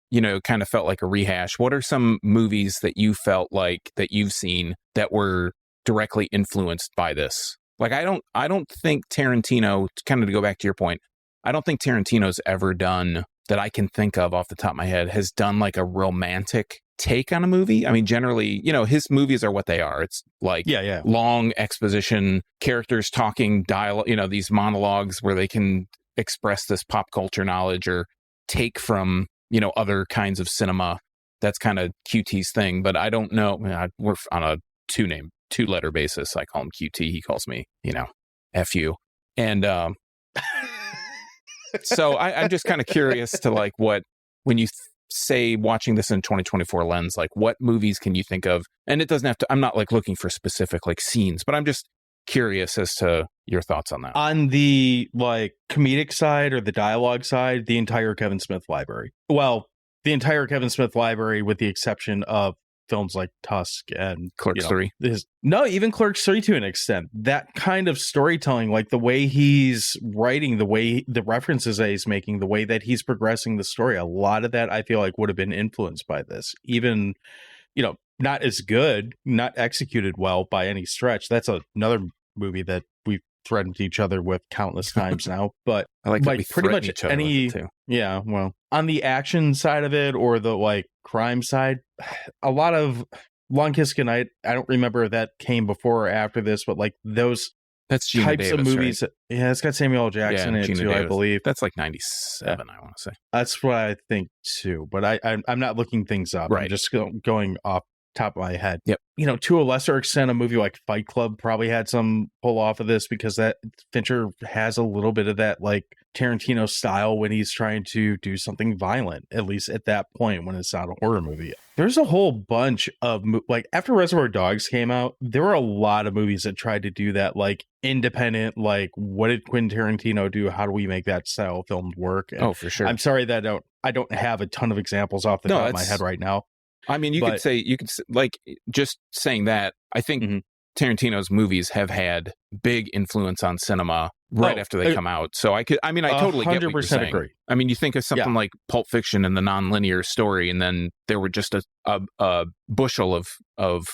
kind of felt like a rehash. What are some movies that you felt like that you've seen that were directly influenced by this? Like, I don't think Tarantino, kind of to go back to your point, I don't think Tarantino's ever done, that I can think of off the top of my head, has done like a romantic take on a movie. I mean, generally, his movies are what they are. It's like long exposition, characters talking dialogue, these monologues where they can express this pop culture knowledge or take from, other kinds of cinema. That's kind of QT's thing, but I don't know. We're on a two-letter basis. I call him QT. He calls me, F you. And so I'm just kind of curious to like when you say watching this in 2024 lens, like what movies can you think of? And it doesn't have to, I'm not like looking for specific like scenes, but I'm just curious as to your thoughts on that. On the like comedic side or the dialogue side, the entire Kevin Smith library. Well, the entire Kevin Smith library with the exception of films like Tusk and Clerks 3. Even Clerks 3 to an extent. That kind of storytelling, like the way he's writing, the way the references that he's making, the way that he's progressing the story, a lot of that I feel like would have been influenced by this. Even, not as good, not executed well by any stretch. That's another movie that we've threatened each other with countless times now. But I like that we pretty much each other any, with it too. Yeah, well, on the action side of it or the like crime side, a lot of Long Kiss Goodnight, I don't remember if that came before or after this, but like those That's Gina types Davis, of movies. right? Yeah, it's got Samuel L. Jackson in it Gina too, I Davis. believe. That's like 97, I want to say. That's what I think too. But I'm not looking things up. Right. I'm just going off top of my head. Yep. To a lesser extent, a movie like Fight Club probably had some pull off of this because that Fincher has a little bit of that like Tarantino style when he's trying to do something violent, at least at that point when it's not a horror movie. There's a whole bunch of like after Reservoir Dogs came out, there were a lot of movies that tried to do that like independent, like what did Quentin Tarantino do? How do we make that style of film work? And for sure. I'm sorry that I don't have a ton of examples off the top of my head right now. I mean, you could say, like, just saying that, I think Tarantino's movies have had big influence on cinema after they come out. So I totally get what you're saying. Agree. I mean, you think of something like Pulp Fiction and the nonlinear story, and then there were just a bushel of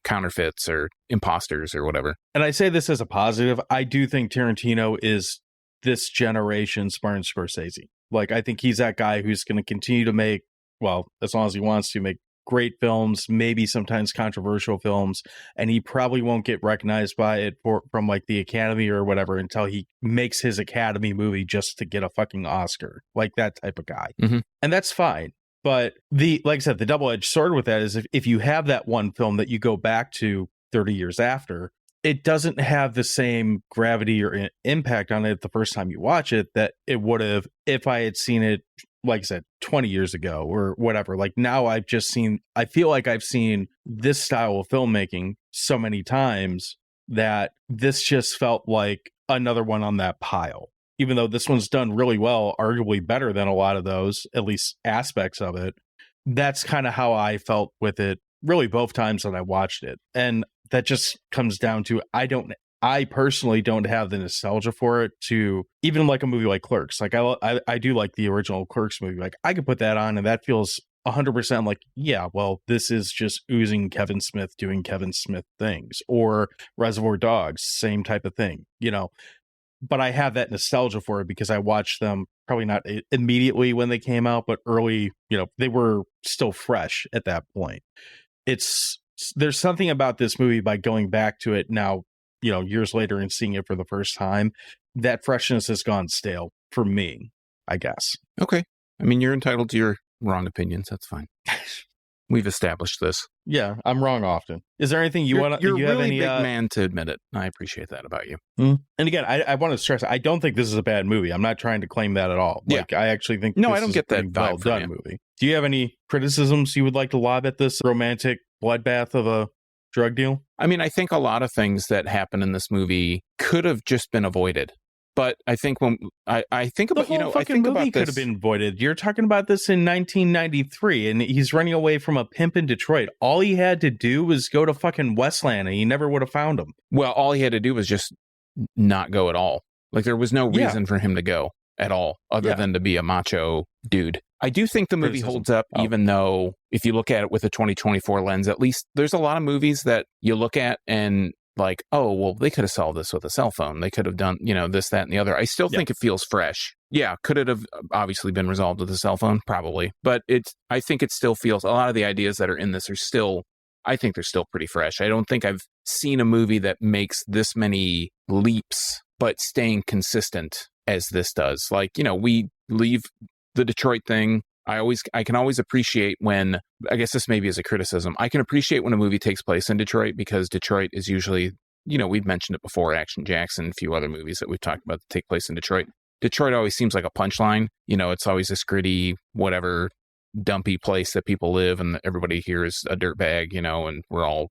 counterfeits or imposters or whatever. And I say this as a positive. I do think Tarantino is this generation's Martin Scorsese. Like, I think he's that guy who's going to continue to make, well, as long as he wants to, make great films, maybe sometimes controversial films, and he probably won't get recognized by it from like the Academy or whatever until he makes his Academy movie just to get a fucking Oscar, like that type of guy. And that's fine. But like I said, the double-edged sword with that is if you have that one film that you go back to 30 years after, it doesn't have the same gravity or impact on it the first time you watch it that it would have if I had seen it, like I said, 20 years ago or whatever. Like now I feel like I've seen this style of filmmaking so many times that this just felt like another one on that pile. Even though this one's done really well, arguably better than a lot of those, at least aspects of it. That's kind of how I felt with it really both times that I watched it. And that just comes down to, I personally don't have the nostalgia for it to even like a movie like Clerks. Like I do like the original Clerks movie. Like I could put that on and that feels 100% like, yeah, well, this is just oozing Kevin Smith doing Kevin Smith things, or Reservoir Dogs, same type of thing, but I have that nostalgia for it because I watched them probably not immediately when they came out, but early, they were still fresh at that point. There's something about this movie by going back to it now, years later and seeing it for the first time, that freshness has gone stale for me, I guess. Okay. I mean, you're entitled to your wrong opinions. That's fine. We've established this. Yeah, I'm wrong often. Is there anything you want to? You're you a have really any? big man to admit it. I appreciate that about you. And again, I want to stress, I don't think this is a bad movie. I'm not trying to claim that at all. Like, I actually think No, this I don't is get a pretty that vibe well from done you. movie. Do you have any criticisms you would like to lob at this romantic bloodbath of a drug deal? I mean, I think a lot of things that happen in this movie could have just been avoided. But I think when I think The about, whole you know, I fucking think movie about could this. have been avoided. You're talking about this in 1993, and he's running away from a pimp in Detroit. All he had to do was go to fucking Westland, and he never would have found him. Well, all he had to do was just not go at all. Like there was no Yeah. reason for him to go at all, other Yeah. than to be a macho dude. I do think the movie Criticism. holds up, Oh. even though if you look at it with a 2024 lens, at least there's a lot of movies that you look at and like, oh, well, they could have solved this with a cell phone. They could have done, you know, this, that, and the other. I still Yeah. think it feels fresh. Yeah, could it have obviously been resolved with a cell phone? Probably. But I think it still feels, a lot of the ideas that are in this are still, I think they're still pretty fresh. I don't think I've seen a movie that makes this many leaps, but staying consistent as this does. Like, you know, we leave the Detroit thing. I can always appreciate when, I guess this maybe is a criticism, I can appreciate when a movie takes place in Detroit because Detroit is usually, you know, we've mentioned it before, Action Jackson, a few other movies that we've talked about that take place in Detroit. Detroit always seems like a punchline. You know, it's always this gritty, whatever, dumpy place that people live and everybody here is a dirtbag, you know, and we're all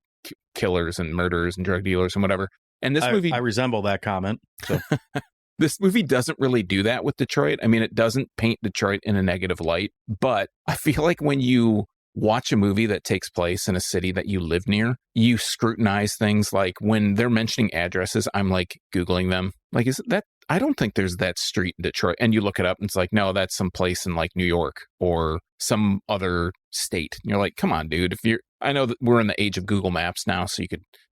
killers and murderers and drug dealers and whatever. And this movie, I resemble that comment. So. This movie doesn't really do that with Detroit. I mean, it doesn't paint Detroit in a negative light, but I feel like when you watch a movie that takes place in a city that you live near, you scrutinize things. Like when they're mentioning addresses, I'm like Googling them. Like, is that, I don't think there's that street in Detroit. And you look it up and it's like, no, that's some place in like New York or some other state. And you're like, come on, dude. I know that we're in the age of Google Maps now, so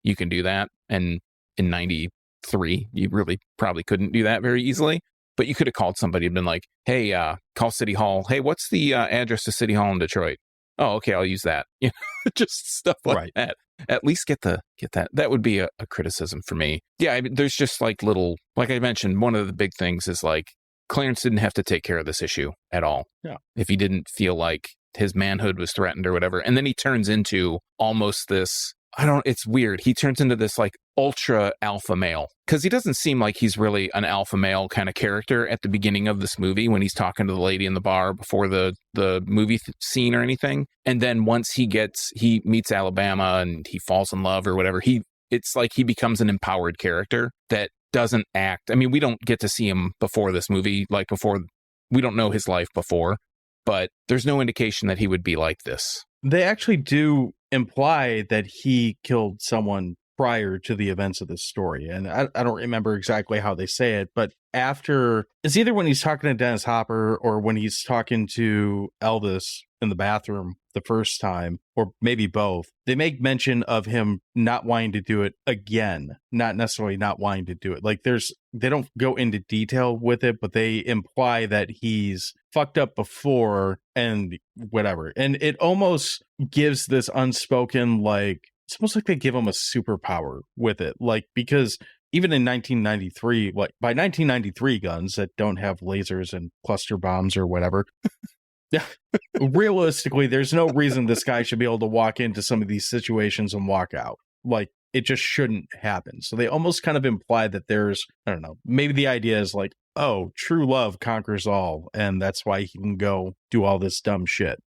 you can do that. And in 93, you really probably couldn't do that very easily. But you could have called somebody and been like, hey, call City Hall. Hey, what's the address to City Hall in Detroit? Oh, okay, I'll use that. You know, just stuff like that. At least get that. That would be a criticism for me. Yeah, I mean, there's just like little, like I mentioned, one of the big things is like Clarence didn't have to take care of this issue at all. Yeah. If he didn't feel like his manhood was threatened or whatever. And then he turns into almost this, it's weird. He turns into this like ultra alpha male because he doesn't seem like he's really an alpha male kind of character at the beginning of this movie when he's talking to the lady in the bar before the movie scene or anything. And then once he meets Alabama and he falls in love or whatever, it's like he becomes an empowered character that doesn't act. I mean, we don't get to see him before this movie, we don't know his life before, but there's no indication that he would be like this. They actually do imply that he killed someone prior to the events of this story. And I don't remember exactly how they say it, but it's either when he's talking to Dennis Hopper or when he's talking to Elvis in the bathroom the first time, or maybe both. They make mention of him not wanting to do it again, not necessarily not wanting to do it. Like they don't go into detail with it, but they imply that he's fucked up before and whatever. And it almost gives this unspoken, like, it's almost like they give him a superpower with it. Like, because even in 1993, like by 1993 guns that don't have lasers and cluster bombs or whatever, realistically, there's no reason this guy should be able to walk into some of these situations and walk out. Like, it just shouldn't happen. So they almost kind of imply that there's, I don't know, maybe the idea is like, oh, true love conquers all, and that's why he can go do all this dumb shit.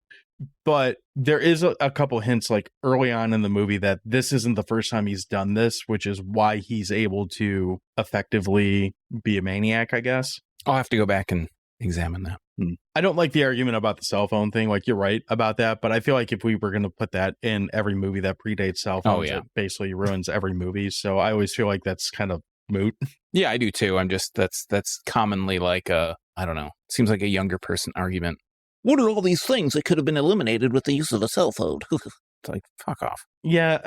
But there is a couple hints like early on in the movie that this isn't the first time he's done this, which is why he's able to effectively be a maniac, I guess. I'll have to go back and examine that. I don't like the argument about the cell phone thing. Like, you're right about that, but I feel like if we were going to put that in every movie that predates cell phones, it basically ruins every movie. So I always feel like that's kind of moot. Yeah, I do too. I'm just, that's commonly like I don't know, seems like a younger person argument. What are all these things that could have been eliminated with the use of a cell phone? It's like, fuck off. Yeah,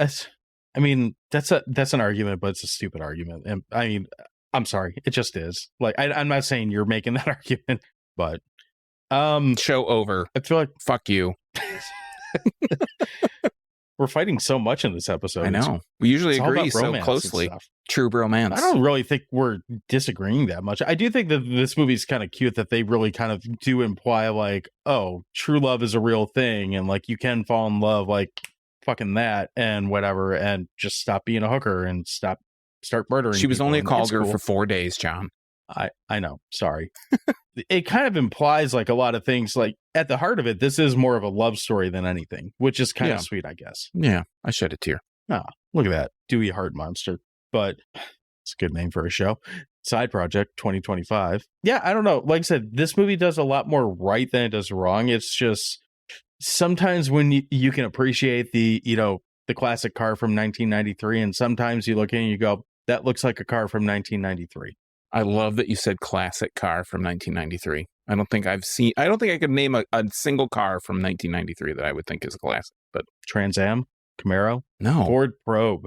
I mean, that's an argument, but it's a stupid argument. And I mean, I'm sorry, it just is. Like, I'm not saying you're making that argument, but show over. I feel like fuck you. We're fighting so much in this episode. I know. We usually It's all agree about so romance and closely. stuff. True bromance. I don't really think we're disagreeing that much. I do think that this movie's kind of cute that they really kind of do imply like, oh, true love is a real thing, and like you can fall in love like fucking that and whatever, and just stop being a hooker and start murdering. She was people, only a and call it's girl cool. for 4 days, John. I know. Sorry. It kind of implies like a lot of things. Like at the heart of it, this is more of a love story than anything, which is kind Yeah. of sweet, I guess. Yeah, I shed a tear. Look at that. Dewey Heart Monster. But it's a good name for a show. Side Project 2025. Yeah, I don't know. Like I said, this movie does a lot more right than it does wrong. It's just sometimes when you can appreciate the classic car from 1993, and sometimes you look in and you go, that looks like a car from 1993. I love that you said classic car from 1993. I don't think I could name a single car from 1993 that I would think is a classic, but Trans Am, Camaro, no. Ford Probe,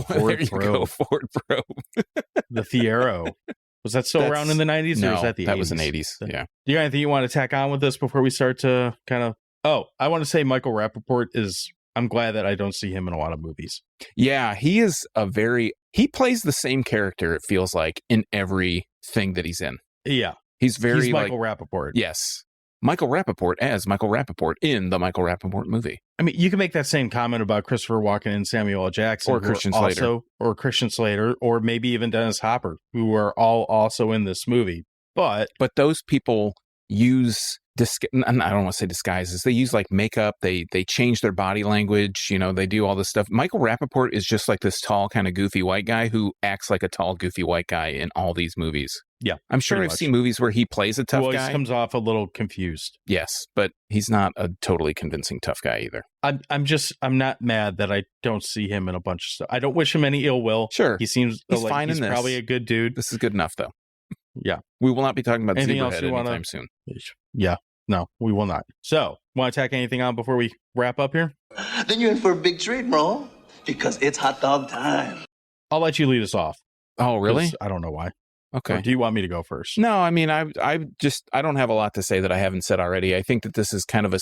There you go. Probe. Ford Probe. the Fiero. Was that still around in the 90s? Or No, was that the 80s? that was in 80s. Yeah. Do you got anything you want to tack on with this before we start to kind of... Oh, I want to say Michael Rappaport is... I'm glad that I don't see him in a lot of movies. Yeah, he plays the same character, it feels like, in everything that he's in. Yeah. He's very Michael Rappaport. Yes. Michael Rappaport as Michael Rappaport in the Michael Rappaport movie. I mean, you can make that same comment about Christopher Walken and Samuel L. Jackson. Or Christian Slater. Or Christian Slater, or maybe even Dennis Hopper, who are all also in this movie. But those people use... I don't want to say disguises. They use like makeup. They change their body language. They do all this stuff. Michael Rappaport is just like this tall, kind of goofy white guy who acts like a tall, goofy white guy in all these movies. Yeah, I'm sure I've seen movies where he plays a tough guy. He comes off a little confused. Yes, but he's not a totally convincing tough guy either. I'm not mad that I don't see him in a bunch of stuff. I don't wish him any ill will. Sure, he seems he's like fine he's in this. Probably a good dude. This is good enough, though. Yeah, we will not be talking about anything else Zebrahead you wanna... anytime soon. Yeah. No, we will not. So, want to tack anything on before we wrap up here? Then you're in for a big treat, bro, because it's hot dog time. I'll let you lead us off. Oh, really? I don't know why. Okay. Or do you want me to go first? No, I mean, I don't have a lot to say that I haven't said already. I think that this is kind of now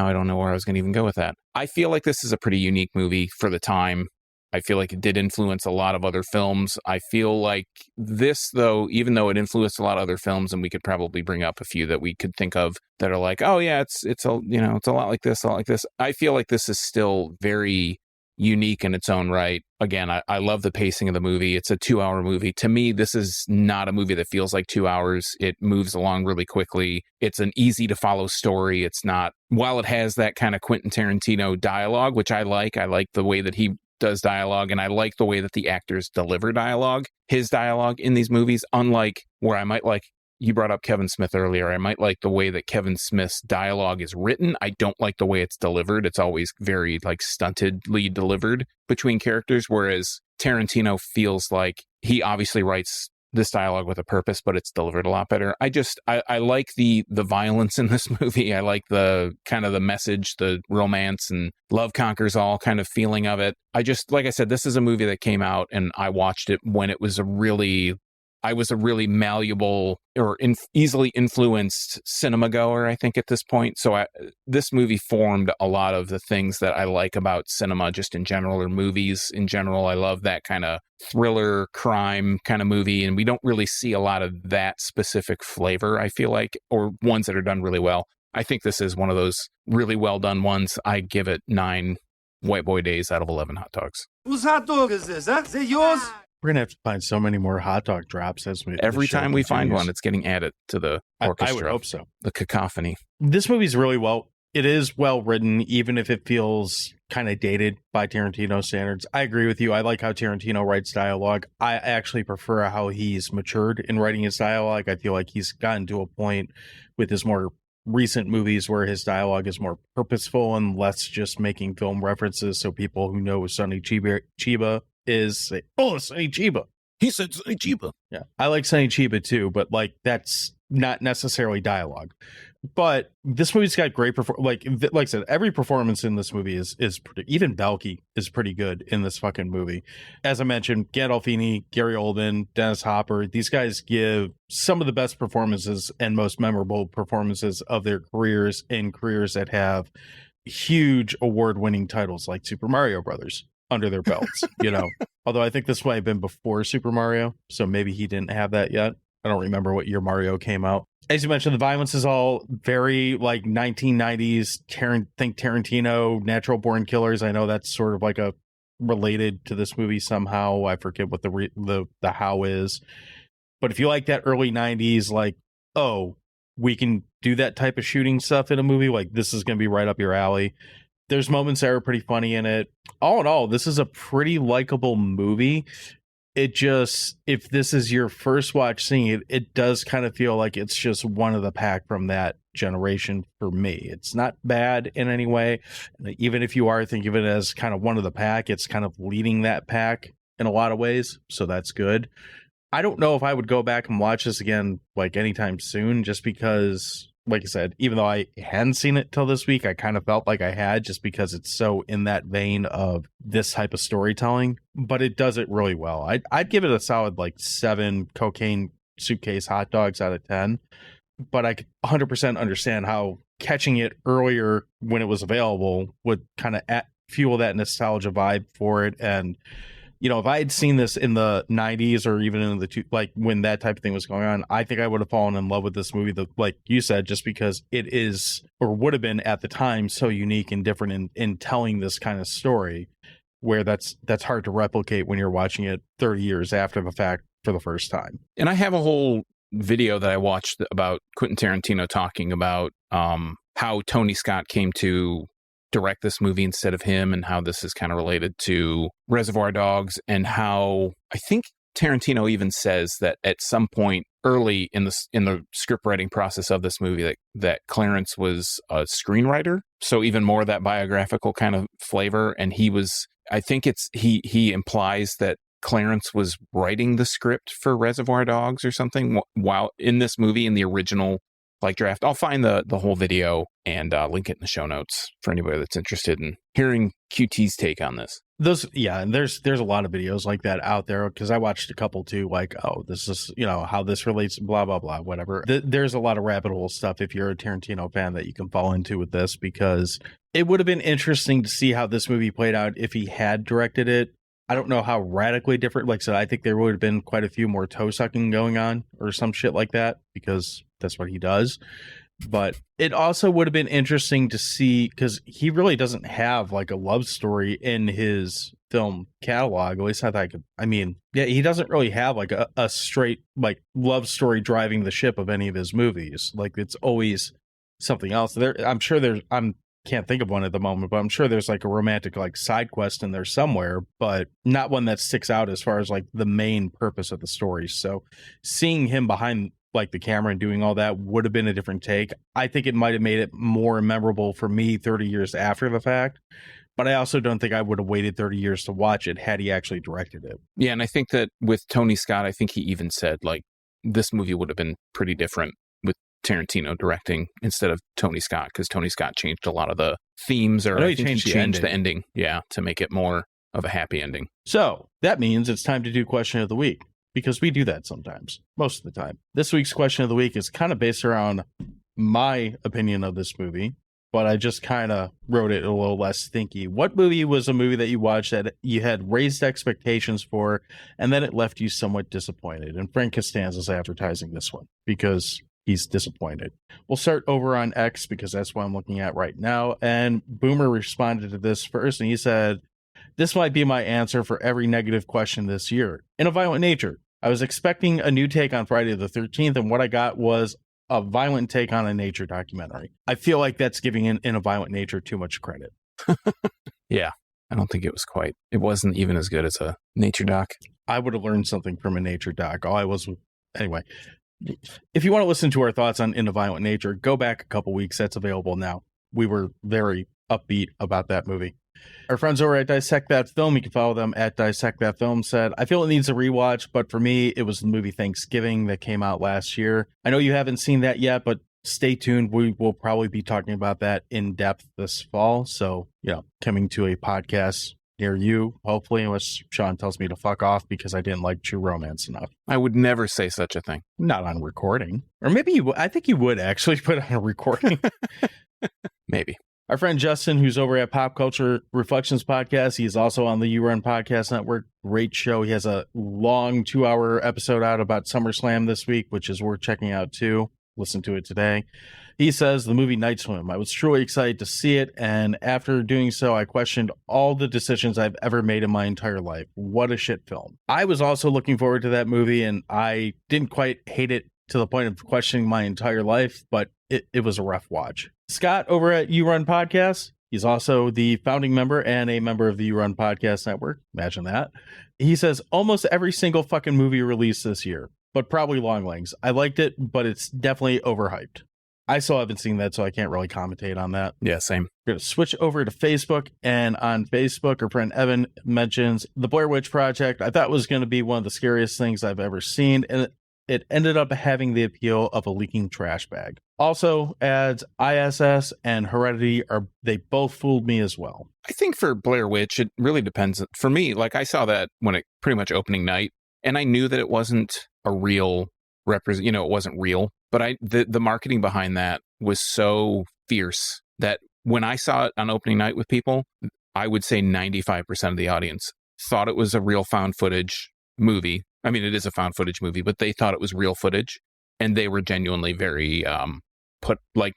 I don't know where I was going to even go with that. I feel like this is a pretty unique movie for the time. I feel like it did influence a lot of other films. I feel like this, though, even though it influenced a lot of other films, and we could probably bring up a few that we could think of that are like, oh yeah, it's a lot like this, a lot like this. I feel like this is still very unique in its own right. Again, I love the pacing of the movie. It's a 2-hour movie. To me, this is not a movie that feels like 2 hours. It moves along really quickly. It's an easy to follow story. It's not, while it has that kind of Quentin Tarantino dialogue, which I like the way that he does dialogue, and I like the way that the actors deliver dialogue. His dialogue in these movies, unlike where I might like, you brought up Kevin Smith earlier, I might like the way that Kevin Smith's dialogue is written. I don't like the way it's delivered. It's always very like stuntedly delivered between characters, whereas Tarantino feels like he obviously writes this dialogue with a purpose, but it's delivered a lot better. I like the violence in this movie. I like the kind of the message, the romance and love conquers all kind of feeling of it. Like I said, this is a movie that came out and I watched it when it was I was a really malleable or easily influenced cinema goer, I think, at this point. So this movie formed a lot of the things that I like about cinema just in general, or movies in general. I love that kind of thriller, crime kind of movie. And we don't really see a lot of that specific flavor, I feel like, or ones that are done really well. I think this is one of those really well done ones. I give it 9 white boy days out of 11 hot dogs. Whose hot dog is this, huh? Is it yours? We're going to have to find so many more hot dog drops as we... Every time we find one, it's getting added to the orchestra. I would hope so. The cacophony. This movie's really it is well written, even if it feels kind of dated by Tarantino standards. I agree with you. I like how Tarantino writes dialogue. I actually prefer how he's matured in writing his dialogue. I feel like he's gotten to a point with his more recent movies where his dialogue is more purposeful and less just making film references, so people who know Sonny Chiba is say, oh, Sonny Chiba. He said Sonny Chiba. Yeah, I like Sonny Chiba too, but like that's not necessarily dialogue. But this movie's got great like I said, every performance in this movie is pretty, even Balky is pretty good in this fucking movie. As I mentioned, Gandolfini, Gary Oldman, Dennis Hopper, these guys give some of the best performances and most memorable performances of their careers, in careers that have huge award-winning titles like Super Mario Brothers under their belts, you know. Although I think this might have been before Super Mario, so maybe he didn't have that yet. I don't remember what year Mario came out. As you mentioned, the violence is all very like 1990s. Think Tarantino, Natural Born Killers. I know that's sort of like a related to this movie somehow. I forget what the how is. But if you like that early 90s, like, oh, we can do that type of shooting stuff in a movie, like this is going to be right up your alley. There's moments that are pretty funny in it. All in all, this is a pretty likable movie. It just, if this is your first watch seeing it, it does kind of feel like it's just one of the pack from that generation for me. It's not bad in any way. Even if you are thinking of it as kind of one of the pack, it's kind of leading that pack in a lot of ways. So that's good. I don't know if I would go back and watch this again like anytime soon, just because, like I said, even though I hadn't seen it till this week, I kind of felt like I had, just because it's so in that vein of this type of storytelling, but it does it really well. I'd give it a solid like 7 cocaine suitcase hot dogs out of 10, but I could 100% understand how catching it earlier when it was available would kind of fuel that nostalgia vibe for it. And you know, if I had seen this in the 90s or even in the like when that type of thing was going on, I think I would have fallen in love with this movie, like you said, just because it is, or would have been at the time, so unique and different in telling this kind of story, where that's hard to replicate when you're watching it 30 years after the fact for the first time. And I have a whole video that I watched about Quentin Tarantino talking about how Tony Scott came to direct this movie instead of him, and how this is kind of related to Reservoir Dogs, and how I think Tarantino even says that at some point early in the script writing process of this movie that Clarence was a screenwriter, so even more of that biographical kind of flavor. And I think he implies that Clarence was writing the script for Reservoir Dogs or something while in this movie, in the original like draft. I'll find the whole video and link it in the show notes for anybody that's interested in hearing QT's take on this. And there's a lot of videos like that out there, because I watched a couple too, like, oh, this is, you know, how this relates, blah, blah, blah, whatever. There's a lot of rabbit hole stuff if you're a Tarantino fan that you can fall into with this, because it would have been interesting to see how this movie played out if he had directed it. I don't know how radically different. Like I said, I think there would have been quite a few more toe sucking going on or some shit like that, because that's what he does. But it also would have been interesting to see, because he really doesn't have like a love story in his film catalog. At least he doesn't really have like a straight like love story driving the ship of any of his movies. Like it's always something else. Can't think of one at the moment, but I'm sure there's like a romantic like side quest in there somewhere, but not one that sticks out as far as like the main purpose of the story. So seeing him behind like the camera and doing all that would have been a different take. I think it might have made it more memorable for me 30 years after the fact, but I also don't think I would have waited 30 years to watch it had he actually directed it. Yeah, and I think that with Tony Scott, I think he even said like this movie would have been pretty different with Tarantino directing instead of Tony Scott, because Tony Scott changed a lot of the themes, or I think he changed the ending, to make it more of a happy ending. So that means it's time to do question of the week, because we do that sometimes, most of the time. This week's question of the week is kind of based around my opinion of this movie, but I just kind of wrote it a little less thinky. What movie was a movie that you watched that you had raised expectations for, and then it left you somewhat disappointed? And Frank Costanza's advertising this one because he's disappointed. We'll start over on X, because that's what I'm looking at right now. And Boomer responded to this first, and he said, "This might be my answer for every negative question this year. In a Violent Nature, I was expecting a new take on Friday the 13th, and what I got was a violent take on a nature documentary. I feel like that's giving In a Violent Nature too much credit." Yeah, I don't think it wasn't even as good as a nature doc. I would have learned something from a nature doc. Anyway, if you want to listen to our thoughts on In a Violent Nature, go back a couple weeks. That's available now. We were very upbeat about that movie. Our friends over at Dissect That Film, you can follow them at Dissect That Film, said, "I feel it needs a rewatch, but for me, it was the movie Thanksgiving that came out last year. I know you haven't seen that yet, but stay tuned. We will probably be talking about that in depth this fall. So, coming to a podcast near you, hopefully, unless Sean tells me to fuck off because I didn't like True Romance enough. I would never say such a thing. Not on recording. Or maybe I think you would actually put it on a recording. Maybe. Our friend Justin, who's over at Pop Culture Reflections Podcast, he's also on the You Run Podcast Network. Great show. He has a long 2-hour episode out about SummerSlam this week, which is worth checking out too. Listen to it today. He says the movie Night Swim. I was truly excited to see it, and after doing so, I questioned all the decisions I've ever made in my entire life. What a shit film. I was also looking forward to that movie, and I didn't quite hate it to the point of questioning my entire life, but it was a rough watch. Scott over at You Run Podcast, he's also the founding member and a member of the You Run Podcast Network. Imagine that. He says almost every single fucking movie released this year, but probably Longlegs. I liked it, but it's definitely overhyped. I still haven't seen that, so I can't really commentate on that. Yeah, same. We're going to switch over to Facebook, and on Facebook, our friend Evan mentions the Blair Witch Project. I thought was going to be one of the scariest things I've ever seen, and it ended up having the appeal of a leaking trash bag. Also adds ISS and Heredity they both fooled me as well. I think for Blair Witch, it really depends. For me, like I saw that when it pretty much opening night, and I knew that it wasn't a real it wasn't real. But the marketing behind that was so fierce that when I saw it on opening night with people, I would say 95% of the audience thought it was a real found footage movie. I mean, it is a found footage movie, but they thought it was real footage, and they were genuinely very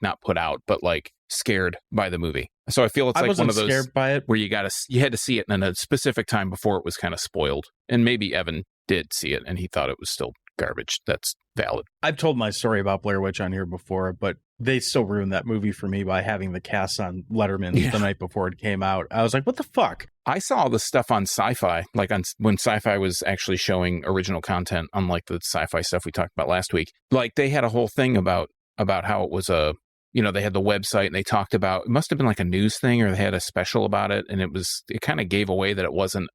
not put out, but like scared by the movie. So I feel it's like one of those scared by it, where you had to see it in a specific time before it was kind of spoiled. And maybe Evan did see it and he thought it was still garbage. That's valid. I've told my story about Blair Witch on here before, but they still ruined that movie for me by having the cast on Letterman the night before it came out. I was like, what the fuck? I saw all the stuff on Sci-Fi, like when Sci-Fi was actually showing original content, unlike the Sci-Fi stuff we talked about last week. Like they had a whole thing about how it was they had the website and they talked about, it must have been like a news thing or they had a special about it. And it kind of gave away that it wasn't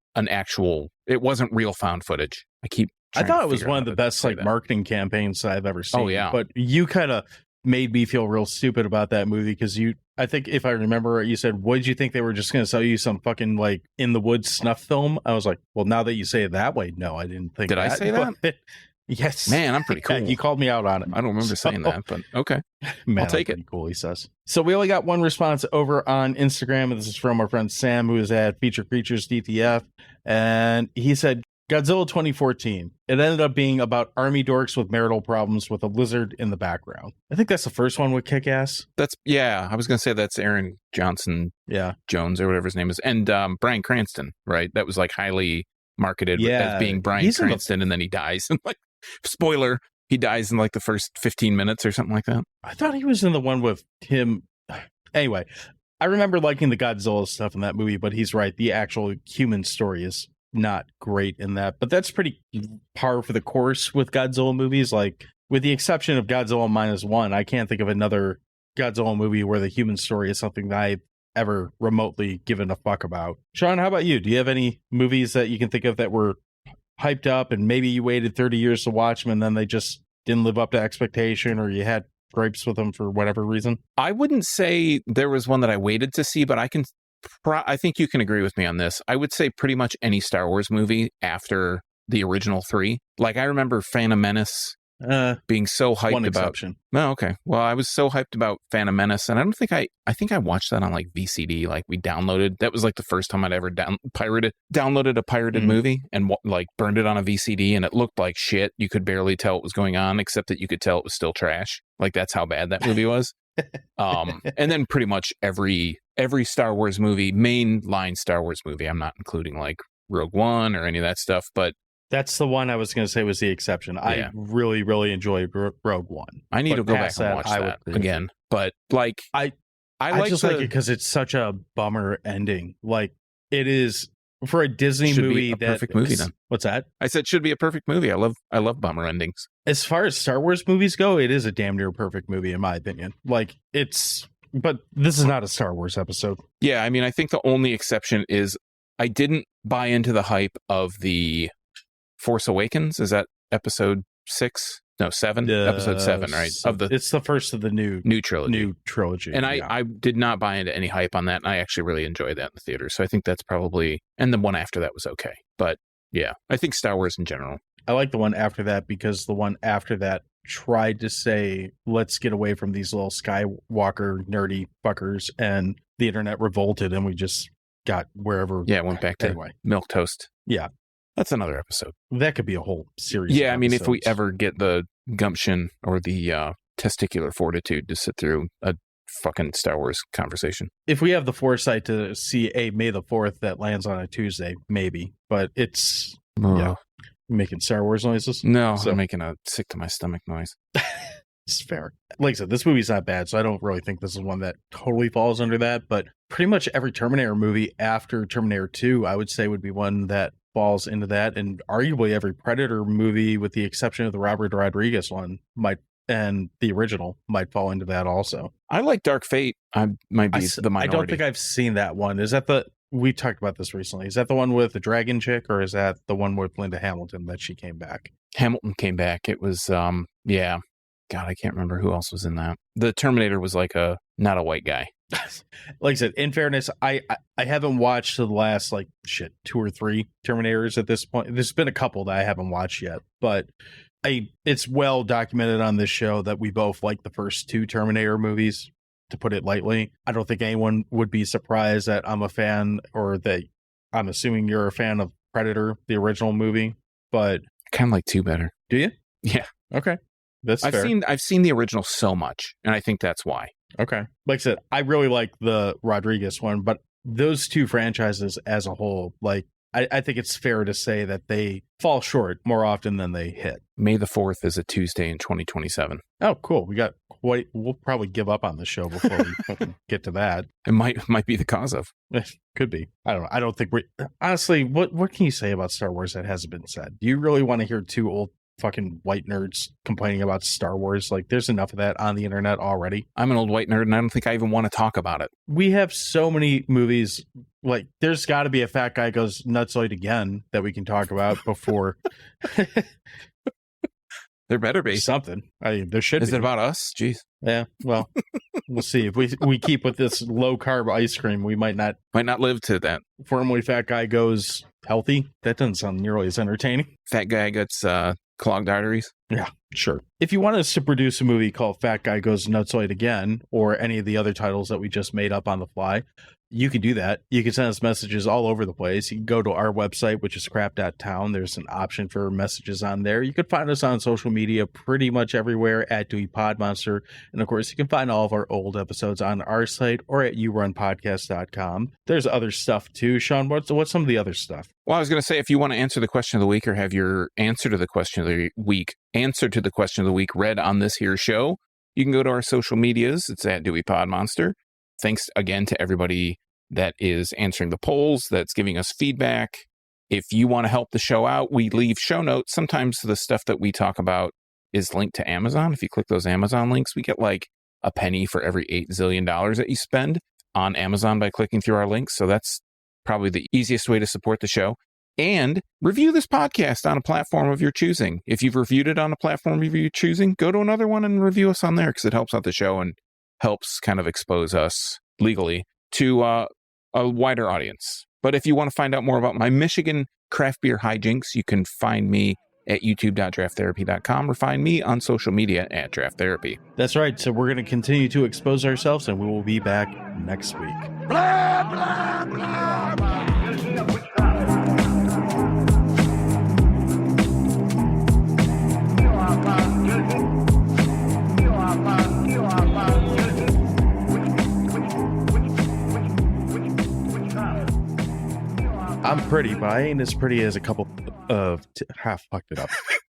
real found footage. I thought it was one of the best marketing campaigns that I've ever seen. Oh, yeah. But you kind of made me feel real stupid about that movie because I think if I remember, you said, what did you think they were just going to sell you some fucking like in the woods snuff film? I was like, well, now that you say it that way, no, I didn't think Did I say that? Yes. Man, I'm pretty cool. Yeah, you called me out on it. I don't remember saying that, but okay. Man, I'll take it. Cool, he says. So we only got one response over on Instagram, and this is from our friend Sam, who is at Feature Creatures DTF, and he said, Godzilla 2014. It ended up being about army dorks with marital problems with a lizard in the background. I think that's the first one with Kick-Ass. I was going to say that's Aaron Johnson Jones or whatever his name is. And Bryan Cranston, right? That was like highly marketed as being Bryan Cranston, and then he dies. And like, spoiler, he dies in like the first 15 minutes or something like that. I thought he was in the one with him. Anyway, I remember liking the Godzilla stuff in that movie, but he's right. The actual human story is not great in that, but that's pretty par for the course with Godzilla movies. Like, with the exception of Godzilla -1, I can't think of another Godzilla movie where the human story is something that I've ever remotely given a fuck about. Sean, how about you? Do you have any movies that you can think of that were hyped up and maybe you waited 30 years to watch them and then they just didn't live up to expectation, or you had gripes with them for whatever reason? I wouldn't say there was one that I waited to see, but I think you can agree with me on this. I would say pretty much any Star Wars movie after the original 3. Like, I remember Phantom Menace being so hyped one about. Exception. No, okay. Well, I was so hyped about Phantom Menace, and I think I watched that on like VCD. Like, we downloaded. That was like the first time I'd ever downloaded a pirated movie and like burned it on a VCD, and it looked like shit. You could barely tell what was going on, except that you could tell it was still trash. Like, that's how bad that movie was. And then pretty much every Star Wars movie, mainline Star Wars movie, I'm not including like Rogue One or any of that stuff, but that's the one I was going to say was the exception. Yeah. I really, really enjoyed Rogue One. I need to go back and watch that again. But like, I like it because it's such a bummer ending. Like, it is for a Disney movie. Perfect movie. Then what's that? I said should be a perfect movie. I love bummer endings. As far as Star Wars movies go, it is a damn near perfect movie in my opinion. Like, but this is not a Star Wars episode. Yeah, I mean, I think the only exception is I didn't buy into the hype of the Force Awakens. Is that episode 6? No, 7. Episode 7, right? It's the first of the new trilogy. And I did not buy into any hype on that, and I actually really enjoyed that in the theater. So I think that's probably, and the one after that was okay. But yeah, I think Star Wars in general. I like the one after that because the one after that tried to say, let's get away from these little Skywalker nerdy fuckers, and the internet revolted, and we just got wherever. Yeah, it went back to milquetoast. Yeah. That's another episode. That could be a whole series. Yeah, I mean, if we ever get the gumption or the testicular fortitude to sit through a fucking Star Wars conversation. If we have the foresight to see a May the 4th that lands on a Tuesday, maybe. But it's making Star Wars noises. No, I'm making a sick to my stomach noise. It's fair. Like I said, this movie's not bad, so I don't really think this is one that totally falls under that. But pretty much every Terminator movie after Terminator 2, I would say, would be one that falls into that, and arguably every Predator movie, with the exception of the Robert Rodriguez one, and the original might fall into that also. I like Dark Fate. I might be the minority. I don't think I've seen that one. Is that we talked about this recently. Is that the one with the dragon chick, or is that the one with Linda Hamilton that she came back? Hamilton came back. It was, yeah. God, I can't remember who else was in that. The Terminator was like not a white guy. Like I said, in fairness, I haven't watched the last 2 or 3 Terminators at this point. There's been a couple that I haven't watched yet, but it's well documented on this show that we both like the first 2 Terminator movies, to put it lightly. I don't think anyone would be surprised that I'm a fan, or that I'm assuming you're a fan of Predator, the original movie, but I kind of like 2 better. Do you? Yeah. Okay. That's fair. I've seen the original so much, and I think that's why. Okay. Like I said, I really like the Rodriguez one, but those 2 franchises as a whole, I think it's fair to say that they fall short more often than they hit. May the 4th is a Tuesday in 2027. Oh, cool. We'll probably give up on the show before we fucking get to that. It might be the cause of. Could be. I don't know. I don't think honestly, what can you say about Star Wars that hasn't been said? Do you really want to hear 2 old fucking white nerds complaining about Star Wars? There's enough of that on the internet already. I'm an old white nerd, and I don't think I even want to talk about it. We have so many movies. There's got to be a Fat Guy Goes Nutsoid Again that we can talk about before. There better be something. There should be. Is it about us? Jeez. Yeah. Well, we'll see. If we keep with this low carb ice cream, we might not live to that. Formerly Fat Guy Goes Healthy. That doesn't sound nearly as entertaining. Fat Guy Gets Clogged Arteries. Yeah, sure. If you want us to produce a movie called Fat Guy Goes Nutsoid Again, or any of the other titles that we just made up on the fly, you can do that. You can send us messages all over the place. You can go to our website, which is crap.town. There's an option for messages on there. You can find us on social media pretty much everywhere at Dewey Podmonster. And of course, you can find all of our old episodes on our site or at yourunpodcast.com. There's other stuff too. Sean, what's some of the other stuff? Well, I was going to say, if you want to answer the question of the week, or have your answer to the question of the week read on this here show, you can go to our social medias. It's at Dewey Podmonster. Thanks again to everybody that is answering the polls, that's giving us feedback. If you want to help the show out, we leave show notes. Sometimes the stuff that we talk about is linked to Amazon. If you click those Amazon links, we get a penny for every $8 zillion that you spend on Amazon by clicking through our links. So that's probably the easiest way to support the show. And review this podcast on a platform of your choosing. If you've reviewed it on a platform of your choosing, go to another one and review us on there, because it helps out the show and helps kind of expose us legally to a wider audience. But if you want to find out more about my Michigan craft beer hijinks, you can find me at youtube.drafttherapy.com or find me on social media at Draft Therapy. That's right. So we're going to continue to expose ourselves, and we will be back next week. Blah, blah, blah, blah. I'm pretty, but I ain't as pretty as a couple of half fucked it up.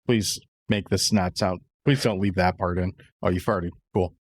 Please make this not sound. Please don't leave that part in. Oh, you farted. Cool.